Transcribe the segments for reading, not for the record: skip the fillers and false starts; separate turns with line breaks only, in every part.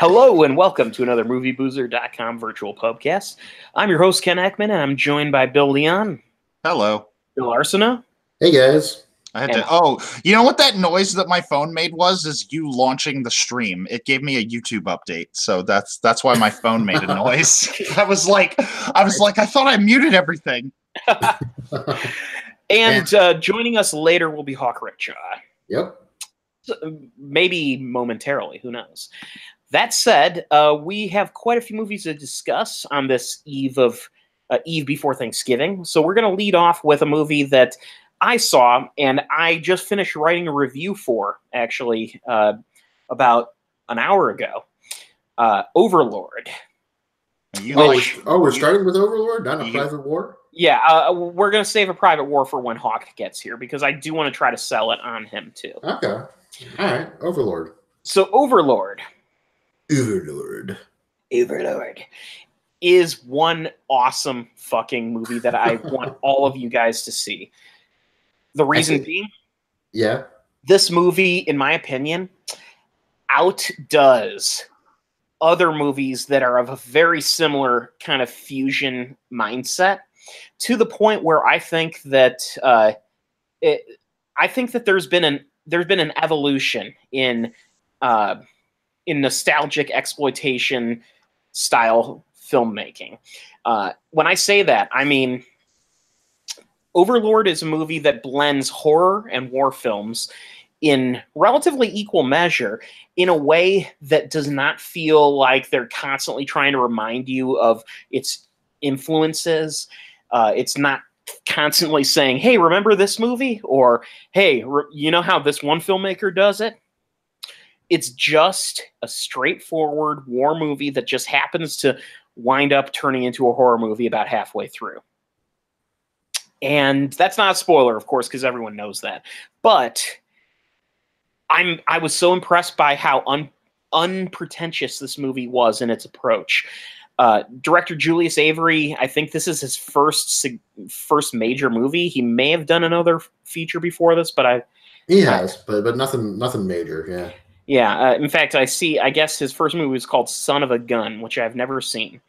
Hello and welcome to another MovieBoozer.com virtual pubcast. I'm your host, Ken Ekman, and I'm joined by Bill Leon,
Hello.
Bill Arsenault,
Hey guys.
I had
And-
to. Oh, you know what that noise that my phone made was? Is you launching the stream. It gave me a YouTube update, so that's why my phone made a noise. I was like, I thought I muted everything.
and joining us later will be Hawk Rickshaw.
Yep.
Maybe momentarily, who knows? That said, we have quite a few movies to discuss on this eve before Thanksgiving. So we're going to lead off with a movie that I saw, and I just finished writing a review for, actually, about an hour ago. Overlord.
We're starting with Overlord, not a Private War?
Yeah, we're going to save a Private War for when Hawk gets here, because I do want to try to sell it on him, too.
Okay. All right. Overlord.
So Overlord is one awesome fucking movie that I want all of you guys to see. The reason being, this movie, in my opinion, outdoes other movies that are of a very similar kind of fusion mindset, to the point where I think that there's been an evolution in nostalgic exploitation style filmmaking. When I say that, I mean Overlord is a movie that blends horror and war films in relatively equal measure, in a way that does not feel like they're constantly trying to remind you of its influences. It's not constantly saying, hey, remember this movie? Or, hey, you know how this one filmmaker does it? It's just a straightforward war movie that just happens to wind up turning into a horror movie about halfway through. And that's not a spoiler, of course, because everyone knows that. But I was so impressed by how unpretentious this movie was in its approach. Director Julius Avery, I think this is his first major movie. He may have done another feature before this, but
he has, but nothing major. Yeah.
Yeah. In fact, I guess his first movie was called Son of a Gun, which I've never seen.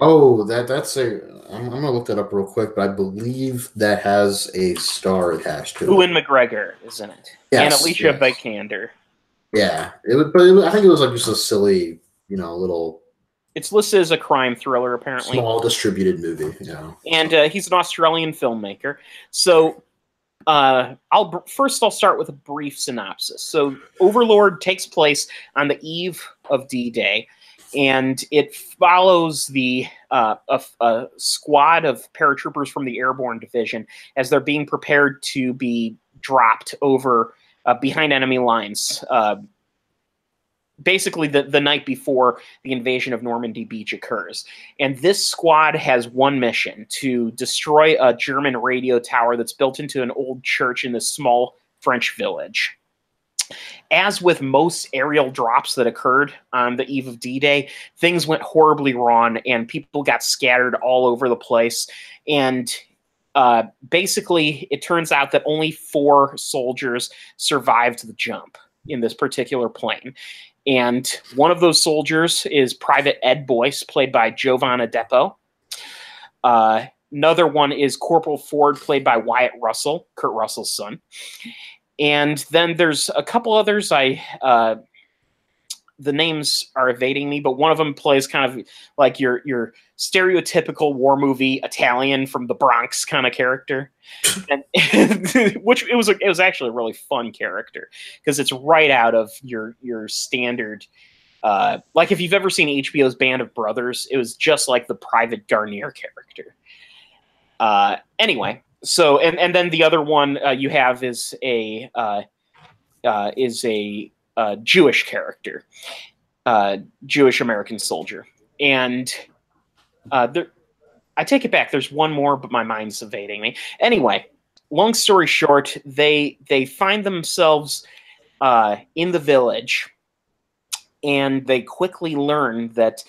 Oh, that's I'm gonna look that up real quick, but I believe that has a star attached to it.
Ewan McGregor is in it, and Alicia Vikander.
Yeah, I think it was like just a silly, little.
It's listed as a crime thriller, apparently.
Small distributed movie,
And he's an Australian filmmaker. So I'll start with a brief synopsis. So Overlord takes place on the eve of D-Day, and it follows a squad of paratroopers from the Airborne Division as they're being prepared to be dropped over behind enemy lines, basically the night before the invasion of Normandy Beach occurs. And this squad has one mission: to destroy a German radio tower that's built into an old church in this small French village. As with most aerial drops that occurred on the eve of D-Day, things went horribly wrong and people got scattered all over the place. And basically, it turns out that only 4 soldiers survived the jump in this particular plane. And one of those soldiers is Private Ed Boyce, played by Jovan Adepo. Another one is Corporal Ford, played by Wyatt Russell, Kurt Russell's son. And then there's a couple others. The names are evading me, but one of them plays kind of like your stereotypical war movie Italian from the Bronx kind of character, and which it was actually a really fun character because it's right out of your standard. Like if you've ever seen HBO's Band of Brothers, it was just like the Private Garnier character. Anyway, so and then the other one you have is a Jewish character, Jewish American soldier, and I take it back. There's one more, but my mind's evading me. Anyway, long story short, they find themselves in the village, and they quickly learn that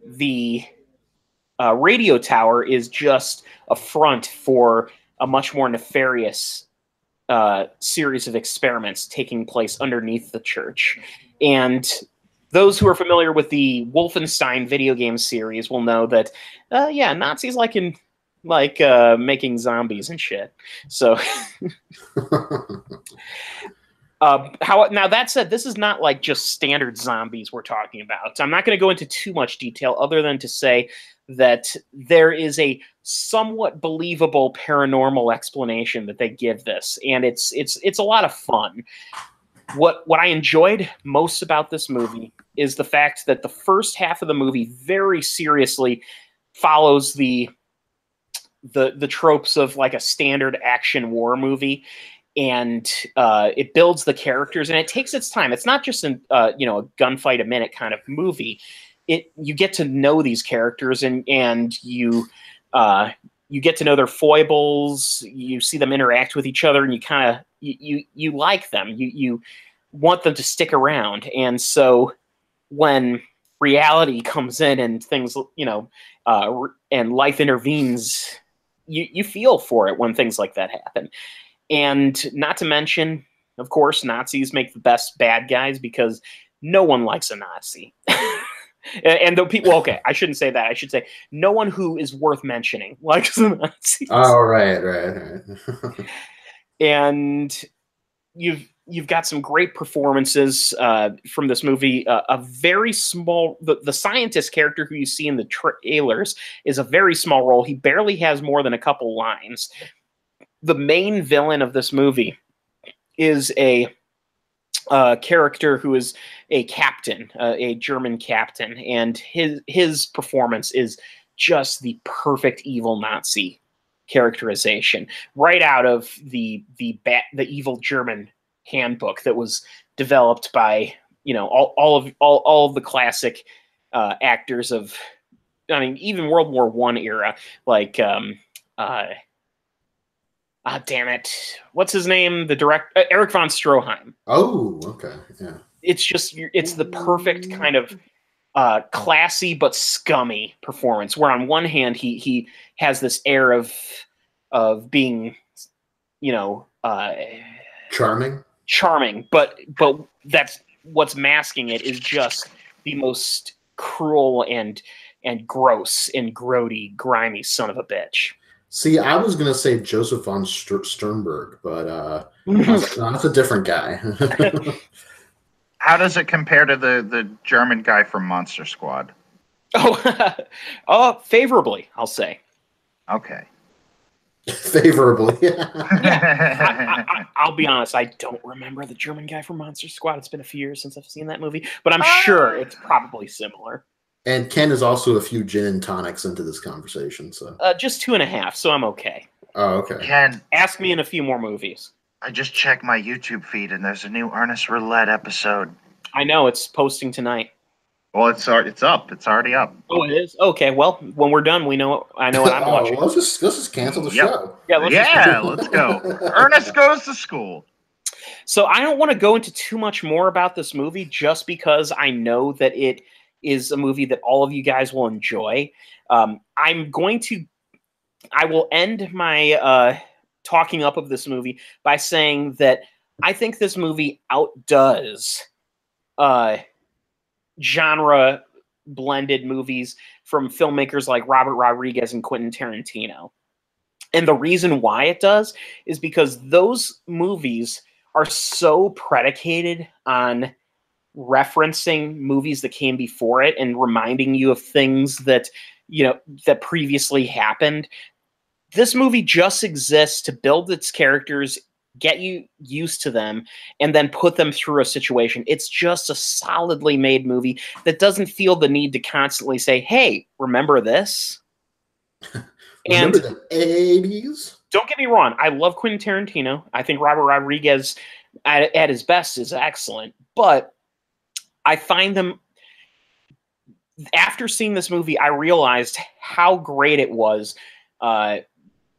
the radio tower is just a front for a much more nefarious series of experiments taking place underneath the church. And Those who are familiar with the Wolfenstein video game series will know that, yeah, Nazis like making zombies and shit. So, now that said, this is not like just standard zombies we're talking about. So I'm not going to go into too much detail, other than to say that there is a somewhat believable paranormal explanation that they give this, and it's a lot of fun. What I enjoyed most about this movie is the fact that the first half of the movie very seriously follows the tropes of like a standard action war movie, and it builds the characters, and it takes its time. It's not just a gunfight a minute kind of movie. You get to know these characters, and you get to know their foibles. You see them interact with each other, and you kind of you like them. You want them to stick around, and so when reality comes in and things, and life intervenes, you feel for it when things like that happen. And not to mention, of course, Nazis make the best bad guys, because no one likes a Nazi. And the people, okay, I shouldn't say that. I should say no one who is worth mentioning likes the Nazis.
Oh, right.
And you've got some great performances from this movie. A very small, the scientist character who you see in the trailers is a very small role. He barely has more than a couple lines. The main villain of this movie is a character who is a captain, a German captain, and his performance is just the perfect evil Nazi characterization, right out of the evil German handbook that was developed by all of the classic actors of, I mean, even World War I era, like damn it, what's his name? The director, Erich von Stroheim.
Oh, okay, yeah.
It's the perfect kind of classy but scummy performance, where on one hand he has this air of being, charming, but that's what's masking it is just the most cruel and gross and grody, grimy son of a bitch.
See, I was gonna say Joseph von Sternberg, but that's a different guy.
How does it compare to the German guy from Monster Squad?
Favorably, I'll say.
Okay.
Favorably.
Yeah, I'll be honest, I don't remember the German guy from Monster Squad. It's been a few years since I've seen that movie, but I'm sure it's probably similar.
And Ken is also a few gin and tonics into this conversation, so
just 2.5, so I'm okay.
Oh, okay.
Ken,
ask me in a few more movies.
I just checked my YouTube feed, and there's a new Ernest Roulette episode.
I know, it's posting tonight.
Well, it's up. It's already up.
Oh, it is? Okay, well, when we're done, I know what I'm watching.
Let's just cancel the show.
Yeah,
let's go. Ernest goes to school.
So I don't want to go into too much more about this movie, just because I know that it is a movie that all of you guys will enjoy. I will end my talking up of this movie by saying that I think this movie outdoes genre blended movies from filmmakers like Robert Rodriguez and Quentin Tarantino. And the reason why it does is because those movies are so predicated on referencing movies that came before it and reminding you of things that that previously happened. This movie just exists to build its characters, get you used to them, and then put them through a situation. It's just a solidly made movie that doesn't feel the need to constantly say, hey, remember this?
Remember the 80s?
Don't get me wrong, I love Quentin Tarantino. I think Robert Rodriguez at his best is excellent, but I find them, after seeing this movie, I realized how great it was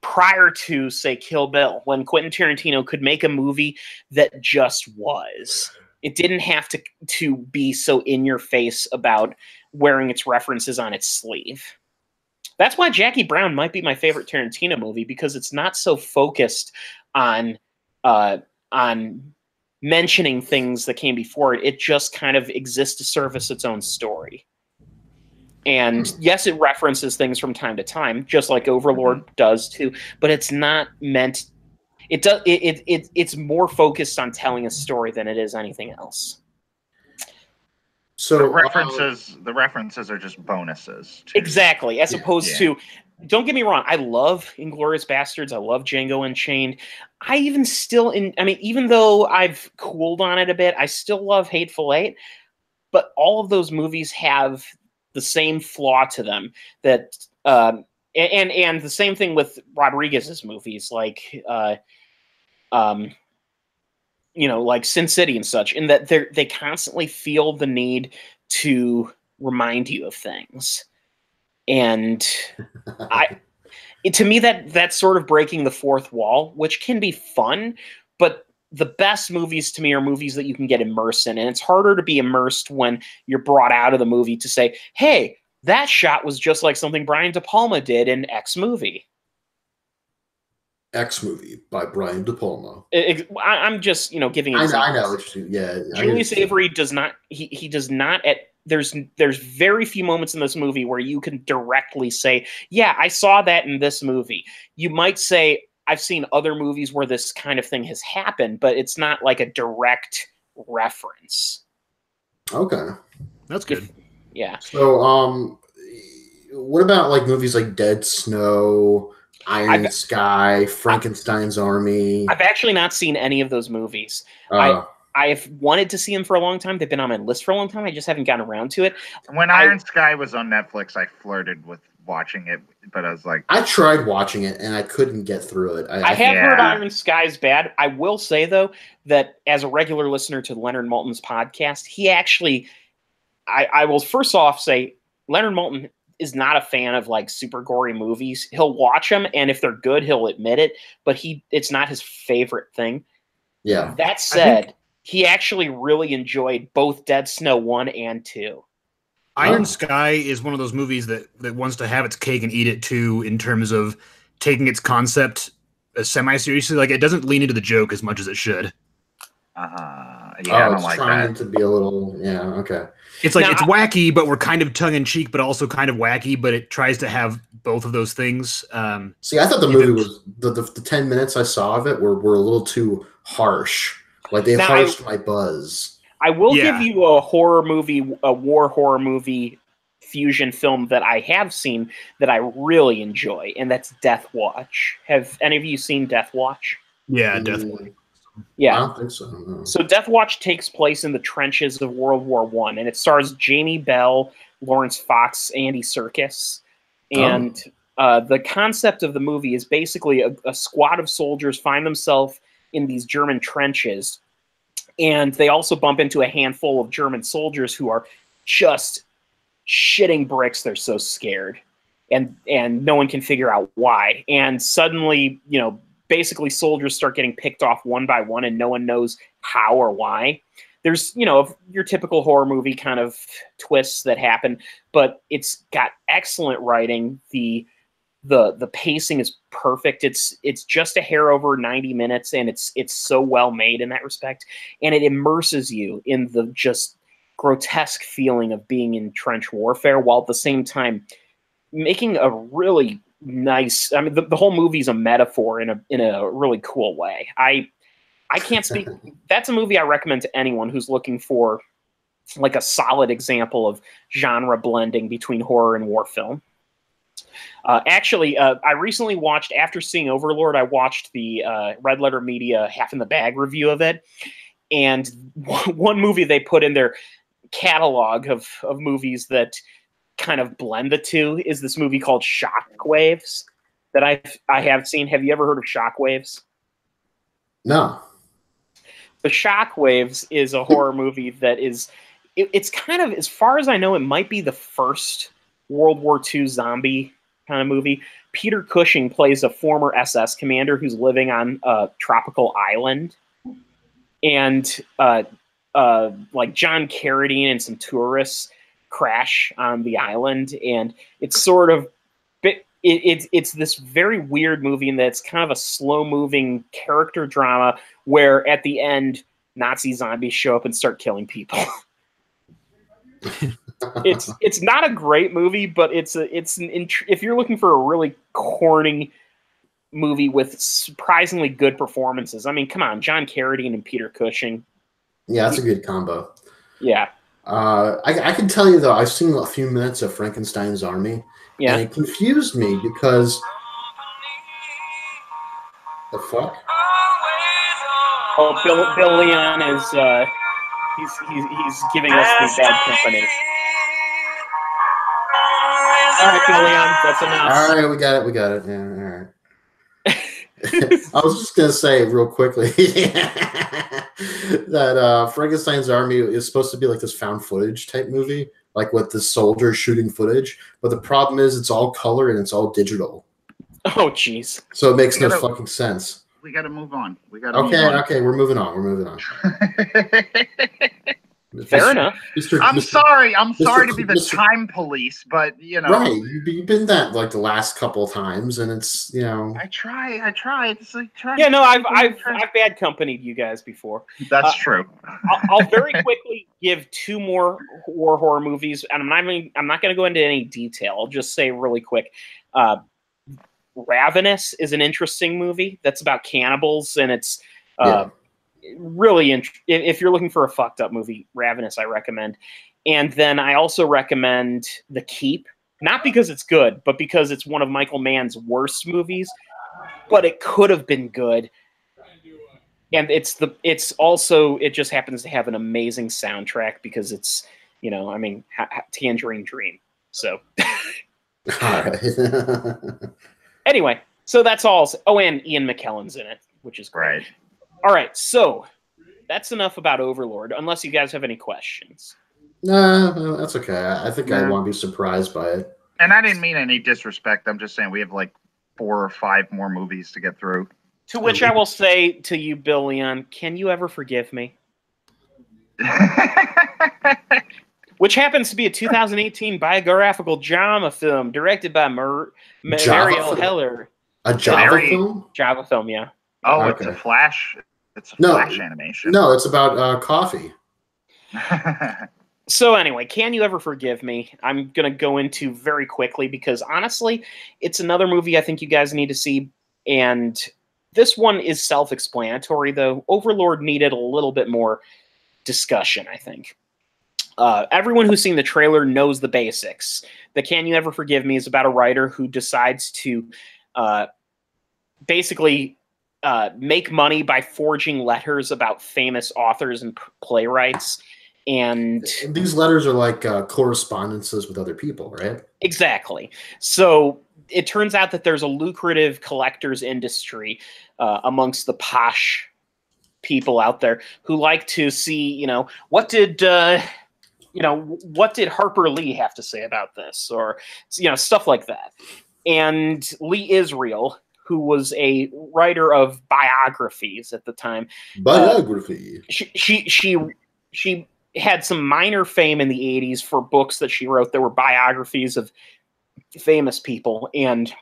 prior to, say, Kill Bill, when Quentin Tarantino could make a movie that just was. It didn't have to be so in your face about wearing its references on its sleeve. That's why Jackie Brown might be my favorite Tarantino movie, because it's not so focused on mentioning things that came before it. It just kind of exists to service its own story. And yes, it references things from time to time, just like Overlord does too. But it's not meant. It does. It's more focused on telling a story than it is anything else.
So
the references are just bonuses.
Exactly, as opposed to. Don't get me wrong. I love Inglourious Bastards. I love Django Unchained. I even still, even though I've cooled on it a bit, I still love Hateful Eight. But all of those movies have the same flaw to them that, and the same thing with Rodriguez's movies, like, like Sin City and such, in that they constantly feel the need to remind you of things, and to me that's sort of breaking the fourth wall, which can be fun, but the best movies to me are movies that you can get immersed in, and it's harder to be immersed when you're brought out of the movie to say, hey, that shot was just like something Brian De Palma did in X movie.
X movie by Brian De Palma.
I'm just, giving examples.
I know. Yeah.
Julius Avery does not. He does not. There's very few moments in this movie where you can directly say, yeah, I saw that in this movie. You might say, I've seen other movies where this kind of thing has happened, but it's not like a direct reference.
Okay.
That's good.
Yeah.
So, what about like movies like Dead Snow, Iron Sky, Frankenstein's Army?
I've actually not seen any of those movies. I've wanted to see them for a long time. They've been on my list for a long time. I just haven't gotten around to it.
When Iron Sky was on Netflix, I flirted with watching it, but I was like,
I tried watching it and I couldn't get through it.
I have heard Iron Sky's bad. I will say though that as a regular listener to Leonard Maltin's podcast, he actually, I will first off say Leonard Maltin is not a fan of like super gory movies. He'll watch them, and if they're good, he'll admit it. But it's not his favorite thing.
Yeah.
That said, he actually really enjoyed both Dead Snow 1 and 2.
Iron Sky is one of those movies that wants to have its cake and eat it too, in terms of taking its concept semi-seriously. Like, it doesn't lean into the joke as much as it should.
I don't like
trying
that.
to be a little, okay.
It's like, it's wacky, but we're kind of tongue-in-cheek, but also kind of wacky, but it tries to have both of those things.
See, I thought the movie was, the 10 minutes I saw of it were a little too harsh. Like, they harshed my buzz.
I will give you a horror movie, a war horror movie fusion film that I have seen that I really enjoy, and that's Death Watch. Have any of you seen Death Watch?
Yeah, Death Watch.
Yeah.
I don't think so. No.
So Death Watch takes place in the trenches of World War I, and it stars Jamie Bell, Lawrence Fox, Andy Serkis. And the concept of the movie is basically a squad of soldiers find themselves in these German trenches, and they also bump into a handful of German soldiers who are just shitting bricks. They're so scared, and no one can figure out why. And suddenly, basically soldiers start getting picked off one by one, and no one knows how or why. There's, your typical horror movie kind of twists that happen, but it's got excellent writing. The pacing is perfect. It's just a hair over 90 minutes, and it's so well made in that respect, and it immerses you in the just grotesque feeling of being in trench warfare, while at the same time making a really nice. I mean, the whole movie's a metaphor in a really cool way. I can't speak. That's a movie I recommend to anyone who's looking for like a solid example of genre blending between horror and war film. I recently watched, after seeing Overlord, I watched the Red Letter Media Half in the Bag review of it. And one movie they put in their catalog of movies that kind of blend the two is this movie called Shockwaves that I have seen. Have you ever heard of Shockwaves?
No.
The Shockwaves is a horror movie that is, it's kind of, as far as I know, it might be the first World War II zombie kind of movie. Peter Cushing plays a former SS commander who's living on a tropical island, and like John Carradine and some tourists crash on the island, and it's sort of it's this very weird movie in that it's kind of a slow moving character drama where at the end Nazi zombies show up and start killing people. It's not a great movie, but if you're looking for a really corny movie with surprisingly good performances. I mean, come on, John Carradine and Peter Cushing.
Yeah, that's a good combo.
Yeah.
I can tell you, though, I've seen a few minutes of Frankenstein's Army,
Yeah.
and it confused me because... The fuck?
Oh, Bill Leon is he's giving us the bad company. All right, Bill Leon, that's enough.
All right, we got it. Yeah, all right. I was just gonna say real quickly that Frankenstein's Army is supposed to be like this found footage type movie, like with the soldiers shooting footage. But the problem is, it's all color and it's all digital.
Oh, jeez.
So it makes no fucking sense.
We got to move on.
Okay, we're moving on.
Fair enough.
I'm sorry to be the time police, but
right. You've been that like the last couple of times, and it's I
try. It's like
Yeah, no, I've bad companied you guys before.
That's true.
I'll very quickly give two more horror movies, and I'm not going to go into any detail. I'll just say really quick. Ravenous is an interesting movie that's about cannibals, and it's really if you're looking for a fucked up movie, Ravenous I recommend. And then I also recommend The Keep, not because it's good, but because it's one of Michael Mann's worst movies, but it could have been good. And it just happens to have an amazing soundtrack because it's Tangerine Dream. So
all right.
Anyway, so that's all. Oh, and Ian McKellen's in it, which is great.
Right.
All right, so that's enough about Overlord, unless you guys have any questions.
No, that's okay. I think I won't be surprised by it.
And I didn't mean any disrespect. I'm just saying we have like 4 or 5 more movies to get through.
To which I will say to you, Bill Leon, can you ever forgive me? Which happens to be a 2018 biographical drama film directed by Mariel Heller.
A Java film?
Java film, yeah.
Oh,
Okay.
It's a Flash animation.
No, it's about coffee.
So anyway, can you ever forgive me? I'm going to go into very quickly because honestly, it's another movie I think you guys need to see. And this one is self-explanatory, though. Overlord needed a little bit more discussion, I think. Everyone who's seen the trailer knows the basics. The Can You Ever Forgive Me is about a writer who decides to basically make money by forging letters about famous authors and playwrights. And
these letters are like correspondences with other people, right?
Exactly. So it turns out that there's a lucrative collector's industry amongst the posh people out there who like to see, what did Harper Lee have to say about this, or stuff like that. And Lee Israel, who was a writer of biographies at the time, she had some minor fame in the 80s for books that she wrote that were biographies of famous people, and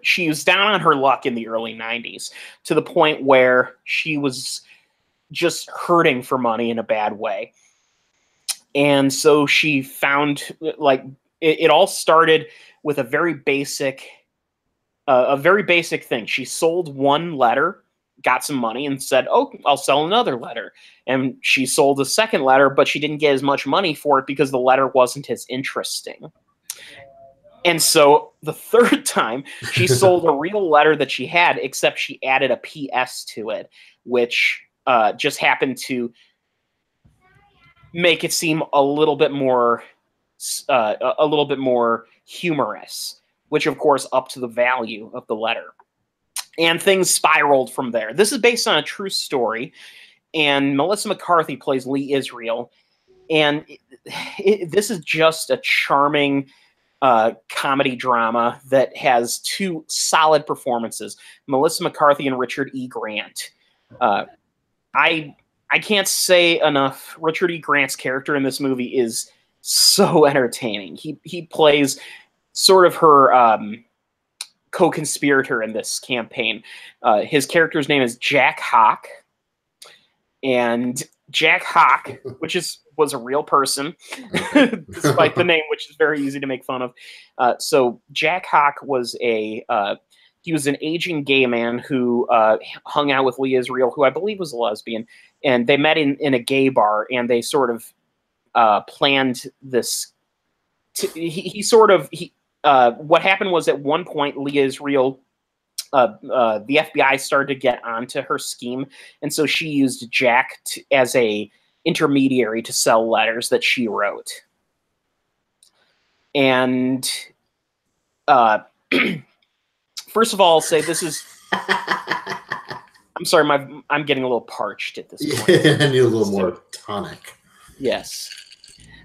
she was down on her luck in the early 90s to the point where she was just hurting for money in a bad way. And so she found, it all started with a very basic thing. She sold one letter, got some money, and said, "Oh, I'll sell another letter." And she sold a second letter, but she didn't get as much money for it because the letter wasn't as interesting. And so the third time, she sold a real letter that she had, except she added a PS to it, which just happened to make it seem a little bit more humorous, which of course upped the value of the letter. And things spiraled from there. This is based on a true story, and Melissa McCarthy plays Lee Israel. And this is just a charming comedy drama that has 2 solid performances, Melissa McCarthy and Richard E. Grant. I can't say enough. Richard E. Grant's character in this movie is so entertaining. He plays sort of her co-conspirator in this campaign. His character's name is Jack Hawk, and Jack Hawk, which was a real person, despite the name, which is very easy to make fun of. So Jack Hawk was he was an aging gay man who hung out with Lee Israel, who I believe was a lesbian, and they met in a gay bar, and they sort of planned this. What happened was at one point Lee Israel, the FBI started to get onto her scheme, and so she used Jack as a intermediary to sell letters that she wrote. And first of all, I'll say this is. I'm sorry, I'm getting a little parched at this point.
Yeah, I need a little more tonic.
Yes.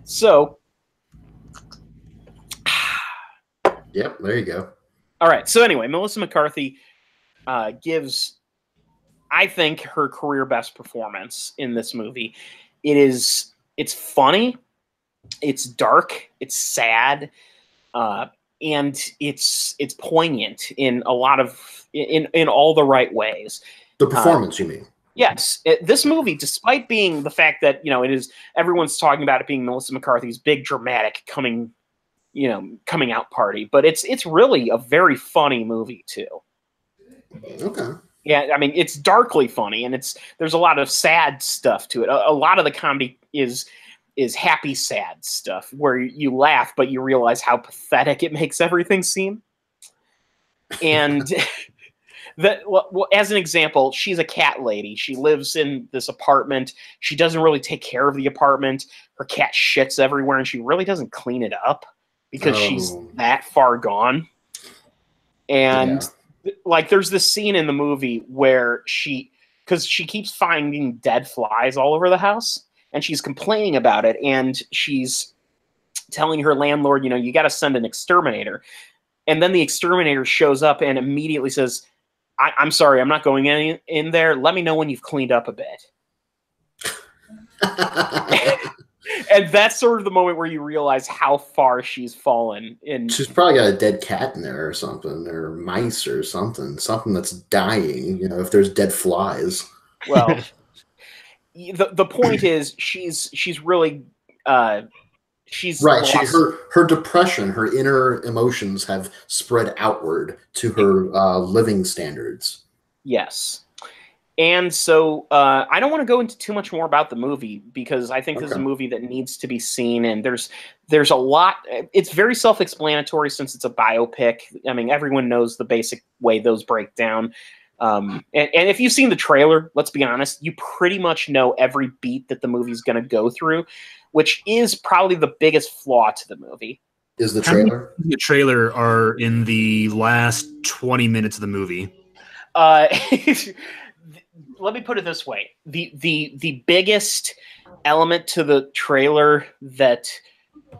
So.
Yep, there you go.
All right. So anyway, Melissa McCarthy gives, I think, her career best performance in this movie. It's funny, it's dark, it's sad, and it's poignant in a lot of in all the right ways.
The performance, you mean?
Yes, this movie, despite being the fact that it is everyone's talking about it being Melissa McCarthy's big dramatic coming out party, but it's really a very funny movie too.
Okay.
Yeah, I mean it's darkly funny, and there's a lot of sad stuff to it. A lot of the comedy is happy sad stuff where you laugh, but you realize how pathetic it makes everything seem. And as an example, she's a cat lady. She lives in this apartment. She doesn't really take care of the apartment. Her cat shits everywhere, and she really doesn't clean it up because she's that far gone. And there's this scene in the movie where because she keeps finding dead flies all over the house, and she's complaining about it, and she's telling her landlord, you got to send an exterminator. And then the exterminator shows up and immediately says, I'm sorry, I'm not going in there. Let me know when you've cleaned up a bit. And that's sort of the moment where you realize how far she's fallen.
She's probably got a dead cat in there or something, or mice or something that's dying, if there's dead flies.
Well, the point is she's really she's
right. Her depression, her inner emotions have spread outward to her living standards.
Yes. And so I don't want to go into too much more about the movie because I think this is a movie that needs to be seen, and there's a lot. It's very self-explanatory since it's a biopic. I mean, everyone knows the basic way those break down. And if you've seen the trailer, let's be honest, you pretty much know every beat that the movie's going to go through, which is probably the biggest flaw to the movie.
Is the trailer?
The trailer are in the last 20 minutes of the movie.
Let me put it this way: the biggest element to the trailer that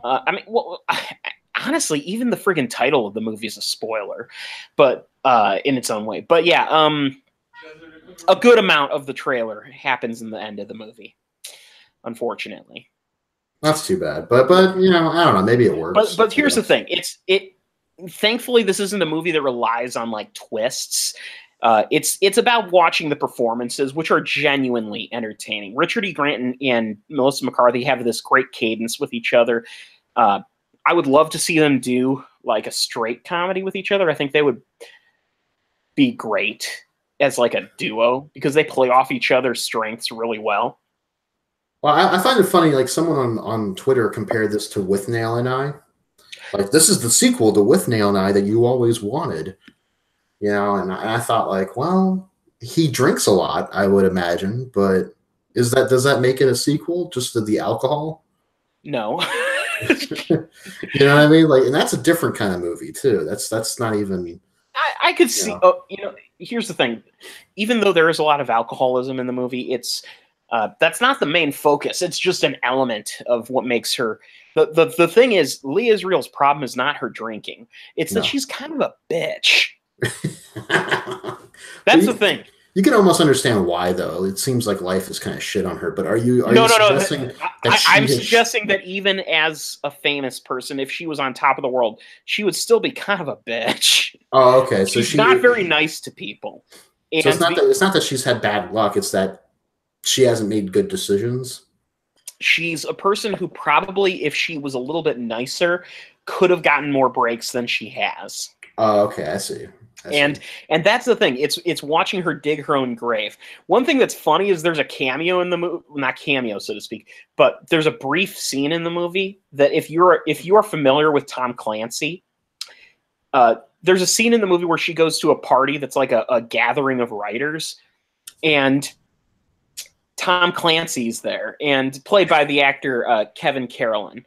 honestly, even the friggin' title of the movie is a spoiler, but in its own way. But yeah, a good amount of the trailer happens in the end of the movie, unfortunately.
That's too bad, but I don't know, maybe it works.
But here's the thing: thankfully this isn't a movie that relies on twists. It's about watching the performances, which are genuinely entertaining. Richard E. Grant and Melissa McCarthy have this great cadence with each other. I would love to see them do a straight comedy with each other. I think they would be great as a duo because they play off each other's strengths really well.
Well, I find it funny, someone on Twitter compared this to With Nail and I. This is the sequel to With Nail and I that you always wanted. And I thought well, he drinks a lot, I would imagine, but does that make it a sequel just to the alcohol?
No.
You know what I mean? And that's a different kind of movie too. That's not even.
I could see. Here's the thing: even though there is a lot of alcoholism in the movie, it's that's not the main focus. It's just an element of what makes her. The thing is, Lee Israel's problem is not her drinking; it's that she's kind of a bitch. That's the thing.
You can almost understand why, though. It seems like life is kind of shit on her. But are you suggesting
I'm suggesting that even as a famous person, if she was on top of the world, she would still be kind of a bitch.
Oh, okay. So
she's not very nice to people.
So it's not that she's had bad luck. It's that she hasn't made good decisions.
She's a person who probably, if she was a little bit nicer, could have gotten more breaks than she has.
Oh, okay, I see.
And that's the thing. It's watching her dig her own grave. One thing that's funny is there's a cameo in the movie, not cameo so to speak, but there's a brief scene in the movie that if you are familiar with Tom Clancy, there's a scene in the movie where she goes to a party that's like a gathering of writers, and Tom Clancy's there, and played by the actor Kevin Carolyn.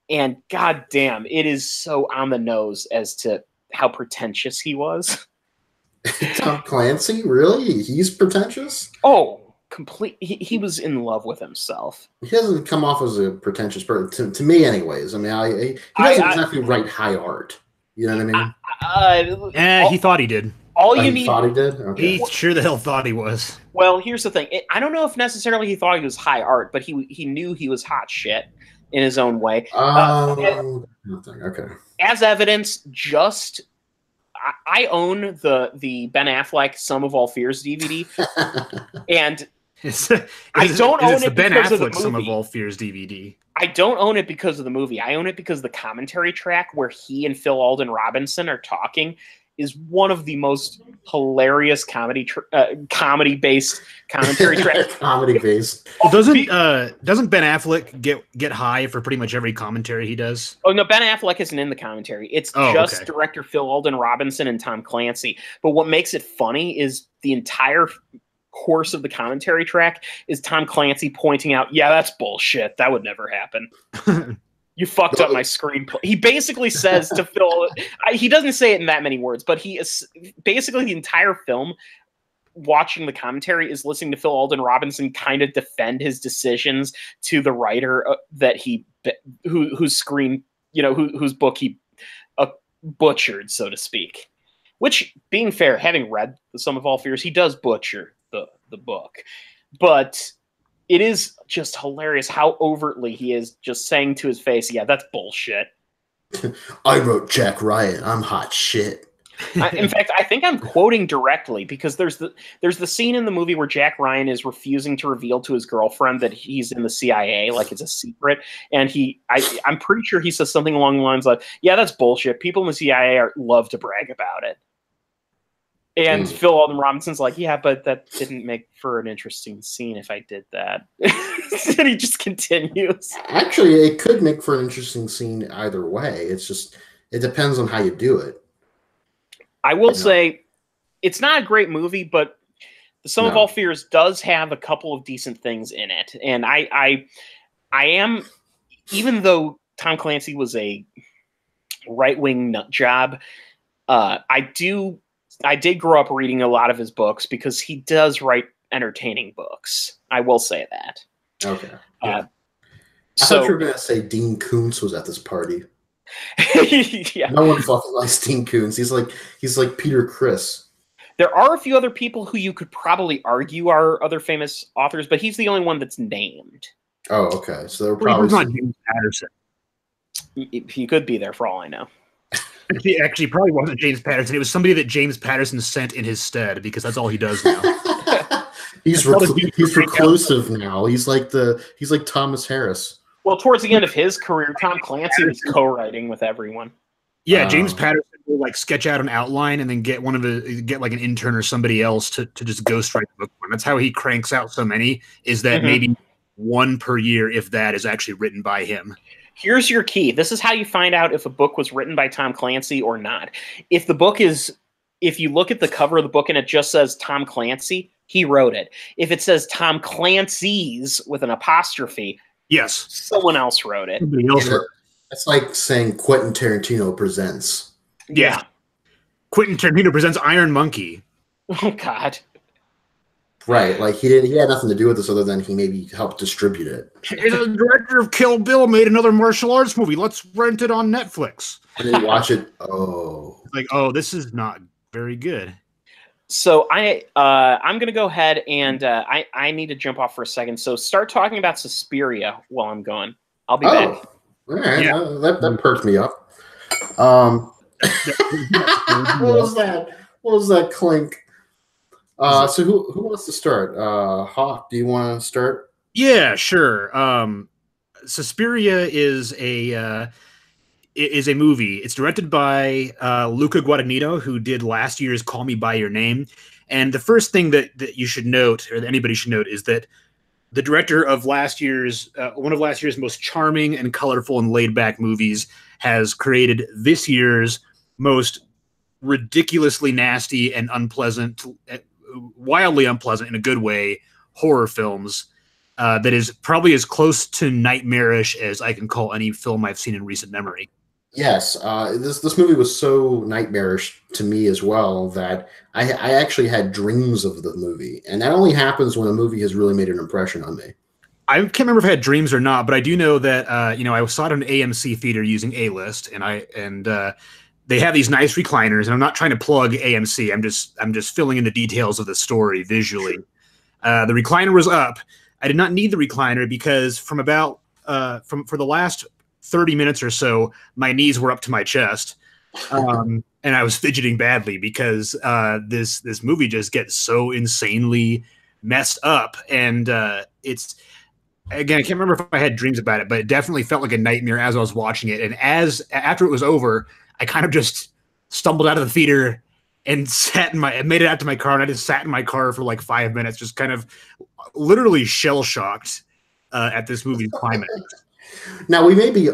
And goddamn, it is so on the nose as to how pretentious he was.
Tom Clancy, really? He's pretentious?
Oh, complete. He was in love with himself.
He doesn't come off as a pretentious person to me, anyways. I mean, he doesn't exactly write high art. You know what I mean?
He thought he did.
All you need.
Thought he did. Okay.
He sure the hell thought he was.
Well, here's the thing. I don't know if necessarily he thought he was high art, but he knew he was hot shit in his own way.
Okay.
As evidence, just I own the Ben Affleck "Sum of All Fears" DVD, and I don't own it
Ben
because of the
Affleck "Sum of
movie.
All Fears" DVD.
I don't own it because of the movie. I own it because the commentary track where he and Phil Alden Robinson are talking is one of the most hilarious comedy-based commentary tracks.
Comedy-based.
Well, doesn't Ben Affleck get high for pretty much every commentary he does?
Oh no, Ben Affleck isn't in the commentary. It's just director Phil Alden Robinson and Tom Clancy. But what makes it funny is the entire course of the commentary track is Tom Clancy pointing out, "Yeah, that's bullshit. That would never happen. You fucked up my screenplay." He basically says to Phil, he doesn't say it in that many words, but he is basically the entire film watching the commentary is listening to Phil Alden Robinson kind of defend his decisions to the writer that whose book he butchered, so to speak. Which, being fair, having read The Sum of All Fears, he does butcher the book. But it is just hilarious how overtly he is just saying to his face, "Yeah, that's bullshit."
I wrote Jack Ryan. I'm hot shit.
In fact, I think I'm quoting directly because there's the scene in the movie where Jack Ryan is refusing to reveal to his girlfriend that he's in the CIA, like it's a secret, and I'm pretty sure he says something along the lines like, "Yeah, that's bullshit. People in the CIA love to brag about it." And Phil Alden Robinson's like, "Yeah, but that didn't make for an interesting scene if I did that." And he just continues.
Actually, it could make for an interesting scene either way. It's just, it depends on how you do it.
I will say, it's not a great movie, but The Sum of All Fears does have a couple of decent things in it. And I am, even though Tom Clancy was a right-wing nut job, I did grow up reading a lot of his books because he does write entertaining books. I will say that.
Okay.
I
thought you were going to say Dean Koontz was at this party.
Yeah.
No one fucking likes Dean Koontz. He's like Peter Criss.
There are a few other people who you could probably argue are other famous authors, but he's the only one that's named.
Oh, okay. So they're probably
not James Patterson.
He could be there for all I know.
He actually probably wasn't James Patterson. It was somebody that James Patterson sent in his stead because that's all he does now.
He's reclusive now. He's like Thomas Harris.
Well, towards the end of his career, Tom Clancy was co-writing with everyone.
Yeah, James Patterson will like sketch out an outline and then get like an intern or somebody else to just ghostwrite the book. That's how he cranks out so many. Is that maybe one per year, if that, is actually written by him.
Here's your key. This is how you find out if a book was written by Tom Clancy or not. If you look at the cover of the book and it just says Tom Clancy, he wrote it. If it says Tom Clancy's with an apostrophe,
yes,
someone else wrote it.
It's like saying Quentin Tarantino presents.
Yeah.
Quentin Tarantino presents Iron Monkey.
Oh, God.
Right, like he had nothing to do with this other than he maybe helped distribute it.
The director of Kill Bill made another martial arts movie. Let's rent it on Netflix.
And then watch it. Oh,
like, this is not very good.
So I'm gonna go ahead and I need to jump off for a second. So start talking about Suspiria while I'm going. I'll be back.
All right, that perked me up. What was that? What was that clink? So who wants to start? Hawk, do you want to start?
Yeah, sure. Suspiria is a movie. It's directed by Luca Guadagnino, who did last year's Call Me by Your Name. And the first thing that you should note, or that anybody should note, is that the director of last year's one of last year's most charming and colorful and laid back movies has created this year's most ridiculously nasty and unpleasant, wildly unpleasant in a good way, horror films. That is probably as close to nightmarish as I can call any film I've seen in recent memory.
Yes, this movie was so nightmarish to me as well that I actually had dreams of the movie, and that only happens when a movie has really made an impression on me.
I can't remember if I had dreams or not, but I do know that I saw it in an AMC theater using A-List, and they have these nice recliners. And I'm not trying to plug AMC. I'm just filling in the details of the story visually. The recliner was up. I did not need the recliner because from about for the last 30 minutes or so, my knees were up to my chest, and I was fidgeting badly because this movie just gets so insanely messed up, and it's. Again, I can't remember if I had dreams about it, but it definitely felt like a nightmare as I was watching it. And after it was over, I kind of just stumbled out of the theater and made it out to my car, and I just sat in my car for like 5 minutes, just kind of literally shell shocked at this movie's climax.
Now, we may be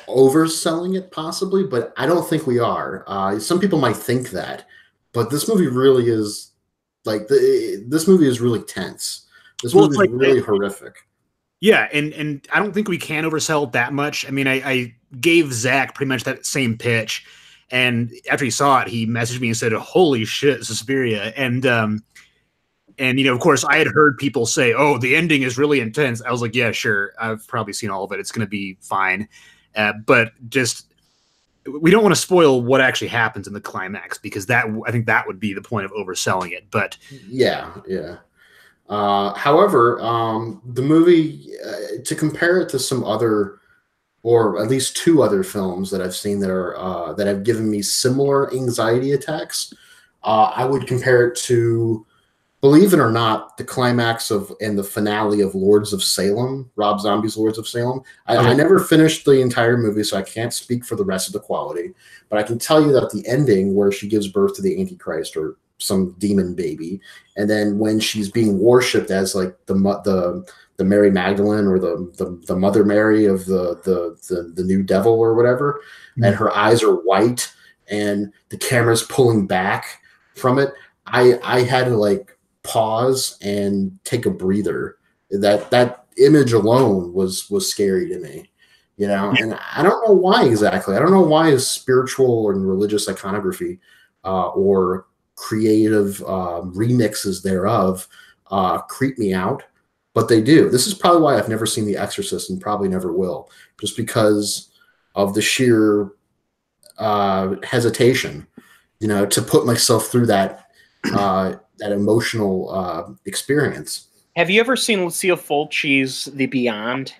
overselling it possibly, but I don't think we are. Some people might think that, but this movie really is this movie is really tense. This movie is really horrific.
Yeah, and I don't think we can oversell it that much. I mean, I gave Zach pretty much that same pitch, and after he saw it, he messaged me and said, "Holy shit, Suspiria!" And of course, I had heard people say, "Oh, the ending is really intense." I was like, "Yeah, sure, I've probably seen all of it. It's going to be fine," but just we don't want to spoil what actually happens in the climax because I think that would be the point of overselling it. But
yeah. However, the movie, to compare it to some other, or at least two other films that I've seen that have given me similar anxiety attacks, I would compare it to, believe it or not, the climax and the finale of Lords of Salem, Rob Zombie's Lords of Salem. I never finished the entire movie, so I can't speak for the rest of the quality, but I can tell you that the ending where she gives birth to the Antichrist or some demon baby, and then when she's being worshipped as like the Mary Magdalene or the Mother Mary of the new devil or whatever, and her eyes are white and the camera's pulling back from it, I had to like pause and take a breather. That image alone was scary to me, and I don't know why exactly. I don't know why is spiritual and religious iconography or creative remixes thereof creep me out, but they do. This is probably why I've never seen The Exorcist and probably never will, just because of the sheer hesitation, to put myself through that emotional experience.
Have you ever seen Lucio Fulci's The Beyond?